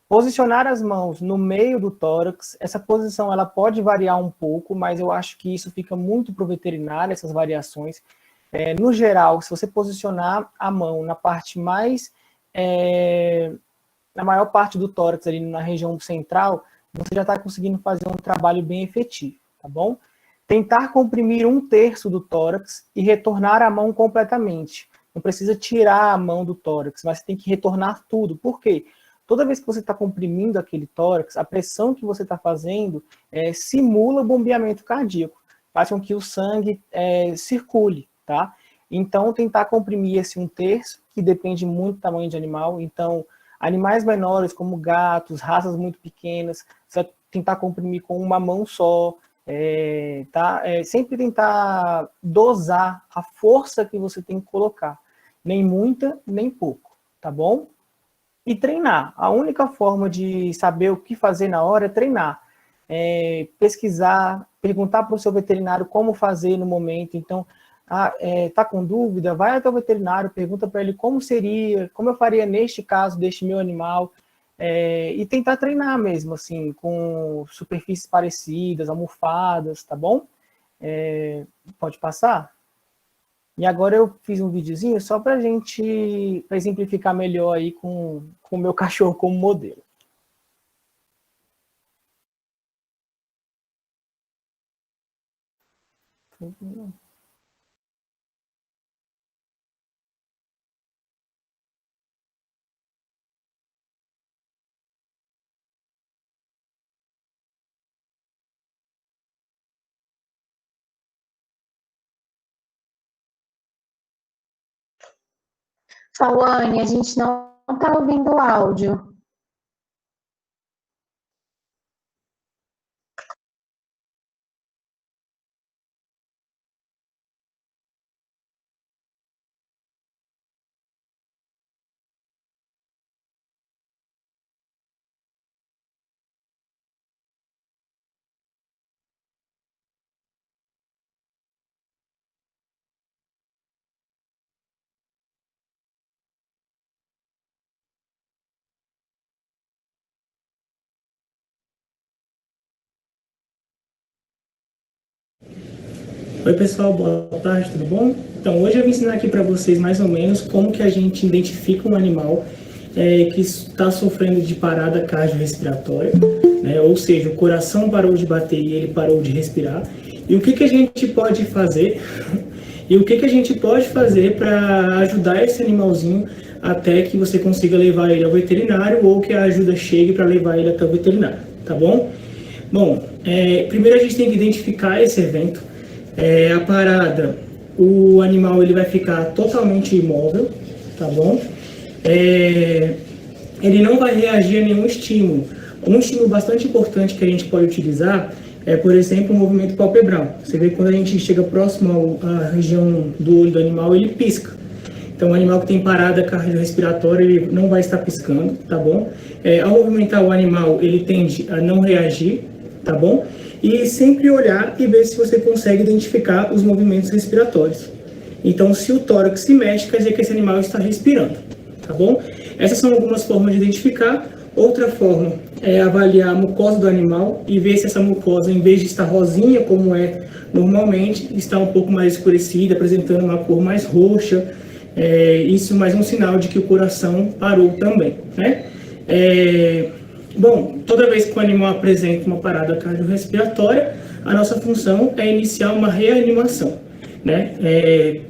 Posicionar as mãos no meio do tórax, essa posição ela pode variar um pouco, mas eu acho que isso fica muito para o veterinário, essas variações. No geral, se você posicionar a mão na parte mais, na maior parte do tórax, ali na região central, você já está conseguindo fazer um trabalho bem efetivo, tá bom? Tentar comprimir 1/3 do tórax e retornar a mão completamente. Não precisa tirar a mão do tórax, mas você tem que retornar tudo. Por quê? Toda vez que você está comprimindo aquele tórax, a pressão que você está fazendo simula o bombeamento cardíaco, faz com que o sangue circule, tá? Então, tentar comprimir esse 1/3, que depende muito do tamanho de animal. Então, animais menores, como gatos, raças muito pequenas, você vai tentar comprimir com uma mão só, tá? Sempre tentar dosar a força que você tem que colocar. Nem muita, nem pouco, tá bom? E treinar. A única forma de saber o que fazer na hora é treinar. Pesquisar, perguntar para o seu veterinário como fazer no momento. Então, tá com dúvida? Vai até o veterinário, pergunta para ele como seria, como eu faria neste caso deste meu animal, e tentar treinar mesmo, assim, com superfícies parecidas, almofadas, tá bom? Pode passar? E agora eu fiz um videozinho só para exemplificar melhor aí com o meu cachorro como modelo. Fauane, a gente não está ouvindo o áudio. Oi pessoal, boa tarde, tudo bom? Então hoje eu vou ensinar aqui para vocês mais ou menos como que a gente identifica um animal que está sofrendo de parada cardiorrespiratória, né? Ou seja, o coração parou de bater e ele parou de respirar. E o que que a gente pode fazer? E o que que a gente pode fazer para ajudar esse animalzinho até que você consiga levar ele ao veterinário ou que a ajuda chegue para levar ele até o veterinário, tá bom? Bom, primeiro a gente tem que identificar esse evento. A parada, o animal ele vai ficar totalmente imóvel, tá bom? Ele não vai reagir a nenhum estímulo. Um estímulo bastante importante que a gente pode utilizar é, por exemplo, o movimento palpebral. Você vê que quando a gente chega próximo à região do olho do animal, ele pisca. Então, o animal que tem parada cardiorrespiratória, ele não vai estar piscando, tá bom? Ao movimentar o animal, ele tende a não reagir, tá bom? E sempre olhar e ver se você consegue identificar os movimentos respiratórios. Então, se o tórax se mexe, quer dizer que esse animal está respirando, tá bom? Essas são algumas formas de identificar. Outra forma é avaliar a mucosa do animal e ver se essa mucosa, em vez de estar rosinha, como é normalmente, está um pouco mais escurecida, apresentando uma cor mais roxa. Isso mais um sinal de que o coração parou também, né? Bom, toda vez que o animal apresenta uma parada cardiorrespiratória, a nossa função é iniciar uma reanimação, né?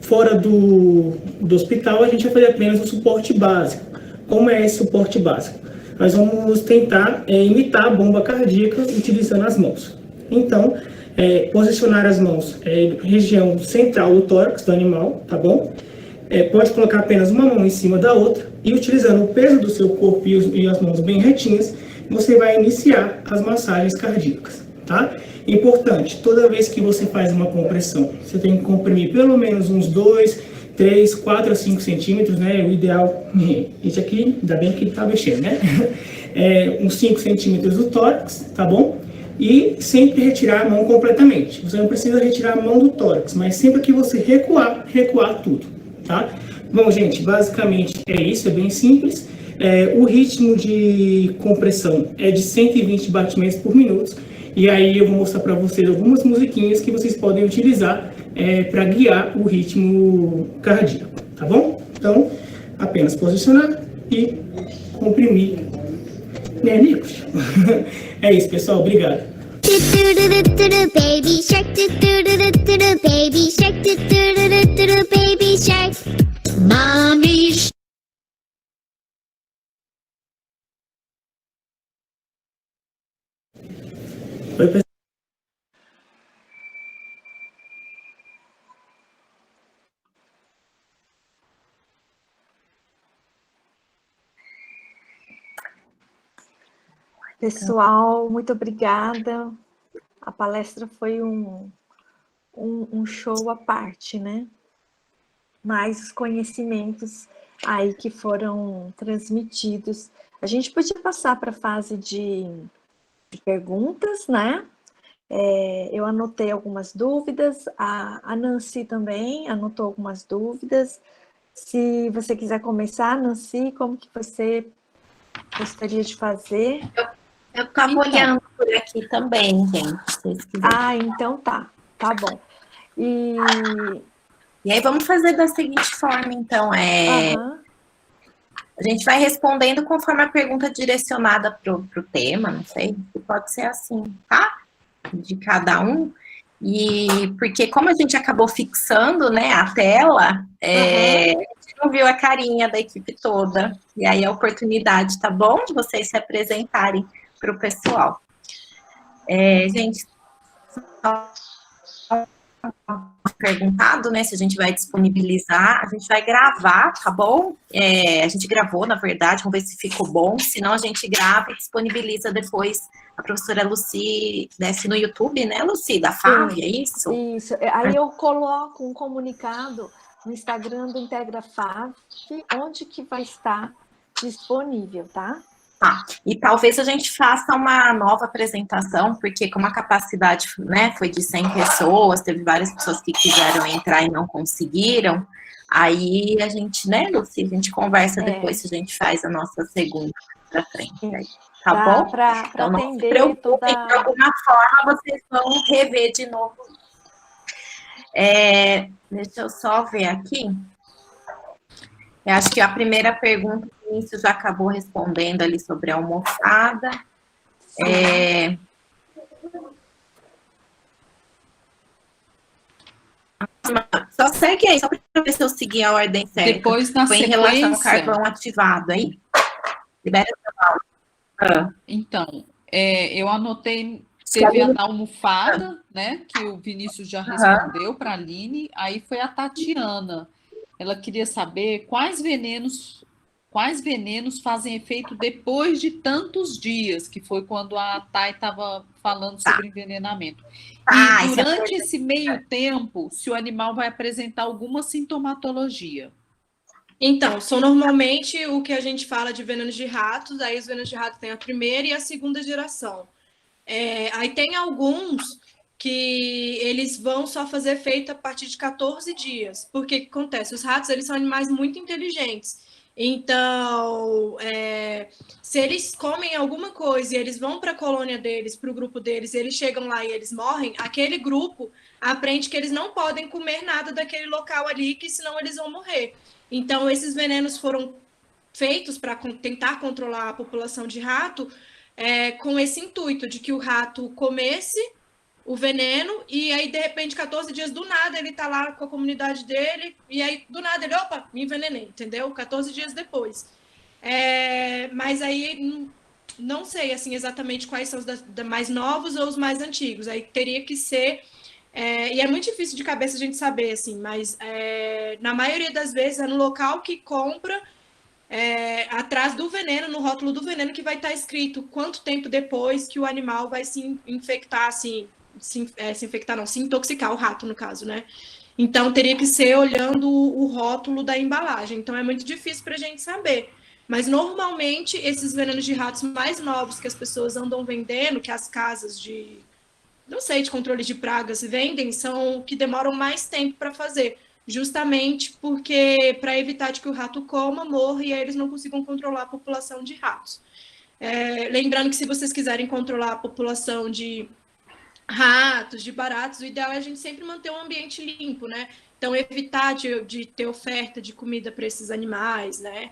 Fora do hospital, a gente vai fazer apenas o suporte básico. Como é esse suporte básico? Nós vamos tentar imitar a bomba cardíaca utilizando as mãos. Então, posicionar as mãos região central do tórax do animal, tá bom? Pode colocar apenas uma mão em cima da outra e utilizando o peso do seu corpo e as mãos bem retinhas, você vai iniciar as massagens cardíacas, tá? Importante, toda vez que você faz uma compressão, você tem que comprimir pelo menos uns 2, 3, 4 a 5 centímetros, né? O ideal, esse aqui, ainda bem que ele tá mexendo, né? Uns 5 centímetros do tórax, tá bom? E sempre retirar a mão completamente. Você não precisa retirar a mão do tórax, mas sempre que você recuar tudo, tá? Bom, gente, basicamente é isso, é bem simples. O ritmo de compressão é de 120 batimentos por minuto. E aí eu vou mostrar para vocês algumas musiquinhas que vocês podem utilizar para guiar o ritmo cardíaco, tá bom? Então, apenas posicionar e comprimir, né, Nicolas? É isso, pessoal, obrigado. Baby shark, baby shark, baby shark. Mommy shark. Oi, pessoal. Pessoal, muito obrigada. A palestra foi um show à parte, né? Mais os conhecimentos aí que foram transmitidos. A gente podia passar para a fase de perguntas, né? Eu anotei algumas dúvidas, a Nancy também anotou algumas dúvidas. Se você quiser começar, Nancy, como que você gostaria de fazer? Eu estava olhando por aqui também, gente, se vocês quiserem. Então tá bom. E aí vamos fazer da seguinte forma, então, a gente vai respondendo conforme a pergunta direcionada para o tema, não sei, pode ser assim, tá? De cada um. E porque como a gente acabou fixando, né, a tela, a gente não viu a carinha da equipe toda. E aí a oportunidade, tá bom? De vocês se apresentarem para o pessoal. Gente, perguntado, né, se a gente vai disponibilizar, a gente vai gravar, tá bom? A gente gravou, na verdade, vamos ver se ficou bom, senão a gente grava e disponibiliza depois. A professora Lucy desce no YouTube, né, Lucy, da FAV, é isso? Isso, aí eu coloco um comunicado no Instagram do Integra FAV, onde que vai estar disponível, tá? Tá, e talvez a gente faça uma nova apresentação, porque como a capacidade, né, foi de 100 pessoas, teve várias pessoas que quiseram entrar e não conseguiram, aí a gente, né, Lucy, a gente conversa depois se a gente faz a nossa segunda pra frente, aí, tá bom? Pra então não atender se preocupem, de alguma forma vocês vão rever de novo. Deixa eu só ver aqui. Eu acho que a primeira pergunta o Vinícius já acabou respondendo ali sobre a almofada. Só segue aí, só para ver se eu segui a ordem certa. Depois, na foi sequência... em relação ao carvão ativado aí. Libera a palavra. Então, eu anotei, teve a almofada, né, que o Vinícius já respondeu para a Aline, aí foi a Tatiana. Ela queria saber quais venenos fazem efeito depois de tantos dias, que foi quando a Thay estava falando sobre envenenamento. E durante esse meio tempo, se o animal vai apresentar alguma sintomatologia. Então, são normalmente o que a gente fala de venenos de ratos, aí os venenos de rato tem a primeira e a segunda geração. Aí tem alguns que eles vão só fazer efeito a partir de 14 dias. Porque o que acontece? Os ratos, eles são animais muito inteligentes. Então, se eles comem alguma coisa e eles vão para a colônia deles, para o grupo deles, e eles chegam lá e eles morrem, aquele grupo aprende que eles não podem comer nada daquele local ali, que senão eles vão morrer. Então, esses venenos foram feitos para tentar controlar a população de rato com esse intuito de que o rato comesse o veneno, e aí, de repente, 14 dias do nada, ele tá lá com a comunidade dele, e aí, do nada, ele, opa, me envenenei, entendeu? 14 dias depois. Mas aí, não sei, assim, exatamente quais são os mais novos ou os mais antigos, aí teria que ser, e é muito difícil de cabeça a gente saber, assim, mas na maioria das vezes é no local que compra, atrás do veneno, no rótulo do veneno, que vai estar escrito quanto tempo depois que o animal vai se infectar, se infectar não, se intoxicar, o rato no caso, né? Então teria que ser olhando o rótulo da embalagem. Então é muito difícil para a gente saber. Mas normalmente esses venenos de ratos mais novos que as pessoas andam vendendo, que as casas de, não sei, de controle de pragas vendem, são que demoram mais tempo para fazer. Justamente porque para evitar de que o rato coma, morra e aí eles não consigam controlar a população de ratos. Lembrando que se vocês quiserem controlar a população de ratos, de baratas, o ideal é a gente sempre manter um ambiente limpo, né? Então, evitar de ter oferta de comida para esses animais, né?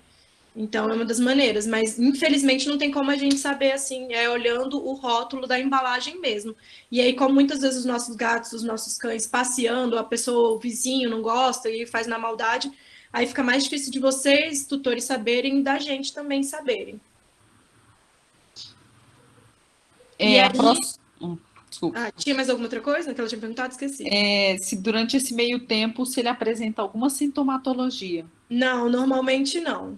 Então, é uma das maneiras, mas infelizmente não tem como a gente saber assim, olhando o rótulo da embalagem mesmo. E aí, como muitas vezes os nossos gatos, os nossos cães passeando, a pessoa, o vizinho não gosta e faz na maldade, aí fica mais difícil de vocês, tutores, saberem e da gente também saberem. E aí... Desculpa. Tinha mais alguma outra coisa que ela tinha perguntado? Esqueci. Se durante esse meio tempo, se ele apresenta alguma sintomatologia? Não, normalmente não.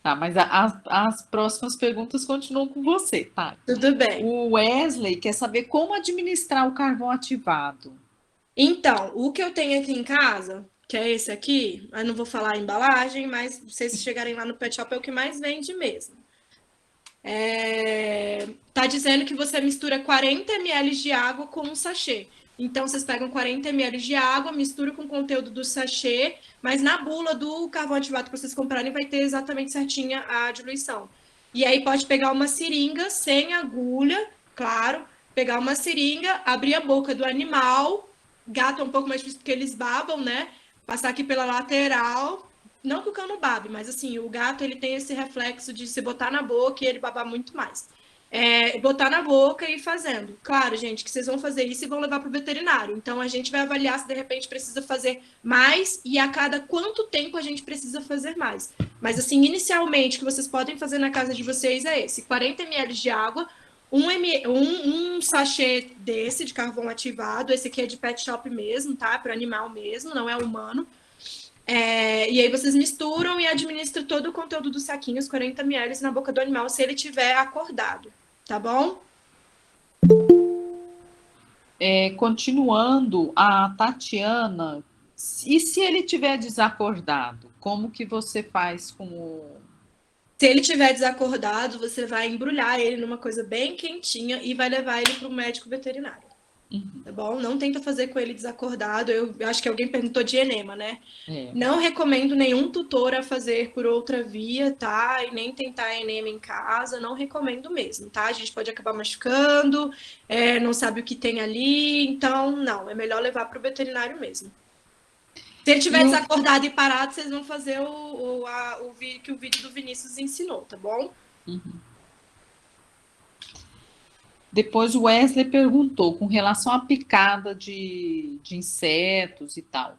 Tá, mas as próximas perguntas continuam com você, tá? Tudo bem. O Wesley quer saber como administrar o carvão ativado. Então, o que eu tenho aqui em casa, que é esse aqui, eu não vou falar a embalagem, mas vocês chegarem lá no Pet Shop é o que mais vende mesmo. Tá dizendo que você mistura 40 ml de água com um sachê. Então, vocês pegam 40 ml de água, misturam com o conteúdo do sachê, mas na bula do carvão ativado que vocês comprarem vai ter exatamente certinha a diluição. E aí pode pegar uma seringa sem agulha, claro, pegar uma seringa, abrir a boca do animal, gato é um pouco mais difícil porque eles babam, né? Passar aqui pela lateral, não que o cão não babe, mas assim, o gato ele tem esse reflexo de se botar na boca e ele babar muito mais. Botar na boca e ir fazendo. Claro, gente, que vocês vão fazer isso e vão levar para o veterinário. Então, a gente vai avaliar se, de repente, precisa fazer mais e a cada quanto tempo a gente precisa fazer mais. Mas, assim, inicialmente, o que vocês podem fazer na casa de vocês é esse. 40 ml de água, um sachê desse, de carvão ativado. Esse aqui é de pet shop mesmo, tá? Para animal mesmo, não é humano. E aí vocês misturam e administram todo o conteúdo dos saquinhos, 40 ml, na boca do animal, se ele estiver acordado, tá bom? Continuando, a Tatiana, e se ele estiver desacordado, como que você faz com o... Se ele estiver desacordado, você vai embrulhar ele numa coisa bem quentinha e vai levar ele para o médico veterinário. Tá bom? Não tenta fazer com ele desacordado. Eu acho que alguém perguntou de enema, né? Não recomendo nenhum tutor a fazer por outra via, tá? E nem tentar enema em casa, não recomendo mesmo, tá? A gente pode acabar machucando, não sabe o que tem ali, então não, é melhor levar para o veterinário mesmo. Se ele estiver desacordado e parado, vocês vão fazer o que o vídeo do Vinícius ensinou, tá bom? Depois o Wesley perguntou, com relação à picada de insetos e tal,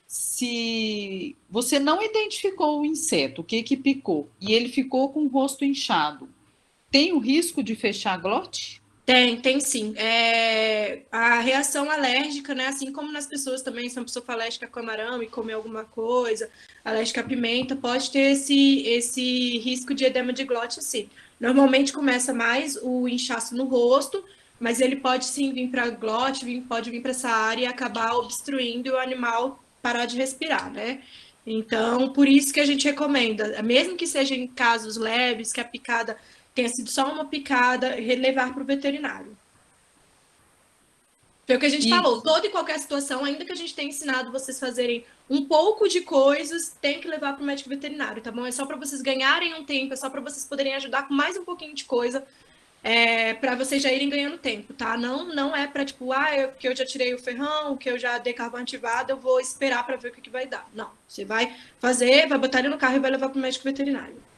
se você não identificou o inseto, o que picou, e ele ficou com o rosto inchado, tem o risco de fechar a glote? Tem sim. A reação alérgica, né? Assim como nas pessoas também, se uma pessoa for alérgica a camarão e comer alguma coisa, alérgica a pimenta, pode ter esse risco de edema de glote, sim. Normalmente começa mais o inchaço no rosto, mas ele pode sim vir para a glote, pode vir para essa área e acabar obstruindo e o animal parar de respirar, né? Então, por isso que a gente recomenda, mesmo que seja em casos leves, que a picada tenha sido só uma picada, levar para o veterinário. Foi o que a gente falou, toda e qualquer situação, ainda que a gente tenha ensinado vocês fazerem um pouco de coisas, tem que levar para o médico veterinário, tá bom? É só para vocês ganharem um tempo, é só para vocês poderem ajudar com mais um pouquinho de coisa, para vocês já irem ganhando tempo, tá? Não é para tipo, que eu já tirei o ferrão, que eu já dei carvão ativado, eu vou esperar para ver o que vai dar. Não, você vai fazer, vai botar ele no carro e vai levar para o médico veterinário.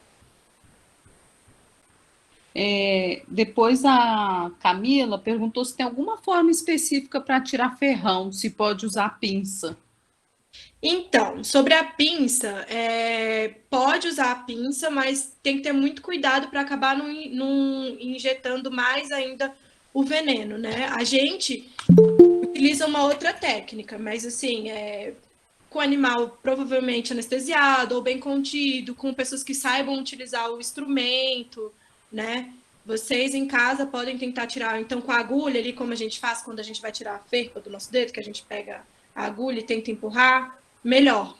Depois a Camila perguntou se tem alguma forma específica para tirar ferrão, se pode usar pinça. Então, sobre a pinça, pode usar a pinça, mas tem que ter muito cuidado para acabar não injetando mais ainda o veneno, né? A gente utiliza uma outra técnica, mas assim, com o animal provavelmente anestesiado ou bem contido, com pessoas que saibam utilizar o instrumento, né? Vocês em casa podem tentar tirar, então, com a agulha ali, como a gente faz quando a gente vai tirar a ferpa do nosso dedo, que a gente pega a agulha e tenta empurrar, melhor.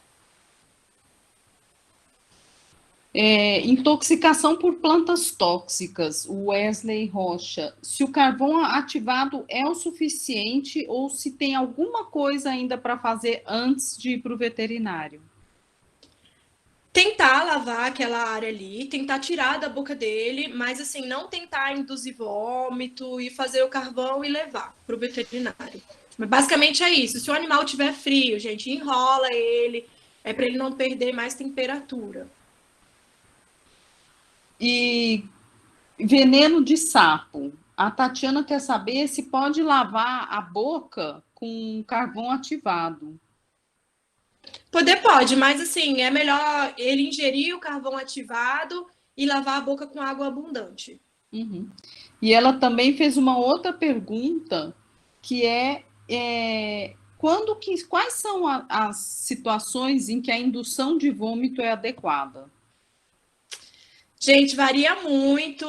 Intoxicação por plantas tóxicas, o Wesley Rocha. Se o carvão ativado é o suficiente ou se tem alguma coisa ainda para fazer antes de ir para o veterinário? Tentar lavar aquela área ali, tentar tirar da boca dele, mas assim, não tentar induzir vômito e fazer o carvão e levar para o veterinário. Mas basicamente é isso. Se o animal tiver frio, gente, enrola ele, é para ele não perder mais temperatura. E veneno de sapo. A Tatiana quer saber se pode lavar a boca com carvão ativado. Pode, mas assim, é melhor ele ingerir o carvão ativado e lavar a boca com água abundante. Uhum. E ela também fez uma outra pergunta, que quais são as situações em que a indução de vômito é adequada? Gente, varia muito,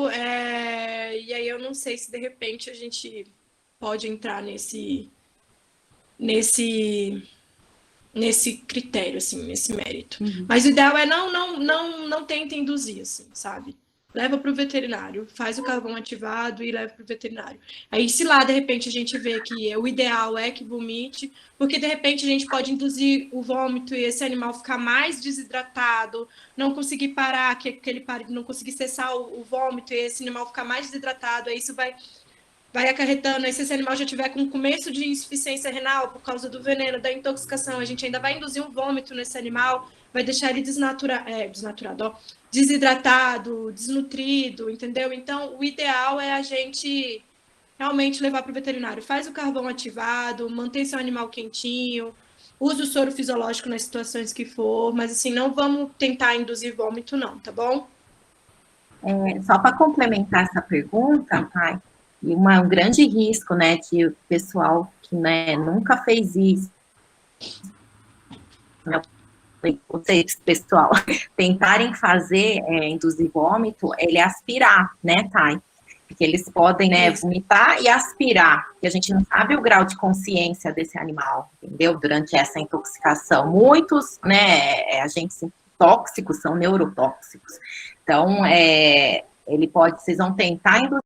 e aí eu não sei se de repente a gente pode entrar nesse critério, assim, nesse mérito. Uhum. Mas o ideal é não tenta induzir, assim, sabe? Leva para o veterinário, faz o carvão ativado e leva para o veterinário. Aí, se lá, de repente, a gente vê que o ideal é que vomite, porque, de repente, a gente pode induzir o vômito e esse animal ficar mais desidratado, não conseguir parar, que ele pare, não conseguir cessar o vômito e esse animal ficar mais desidratado, aí isso vai acarretando, aí se esse animal já tiver com começo de insuficiência renal por causa do veneno, da intoxicação, a gente ainda vai induzir um vômito nesse animal, vai deixar ele desidratado, desnutrido, entendeu? Então, o ideal é a gente realmente levar para o veterinário. Faz o carvão ativado, mantém seu animal quentinho, usa o soro fisiológico nas situações que for, mas assim, não vamos tentar induzir vômito não, tá bom? Só para complementar essa pergunta, pai, e um grande risco, né, que o pessoal que, né, nunca fez isso, vocês, pessoal, tentarem fazer induzir vômito, ele aspirar, né, Thay? Porque eles podem, né, vomitar e aspirar, porque a gente não sabe o grau de consciência desse animal, entendeu? Durante essa intoxicação. Muitos, né, agentes tóxicos são neurotóxicos. Então, vocês vão tentar induzir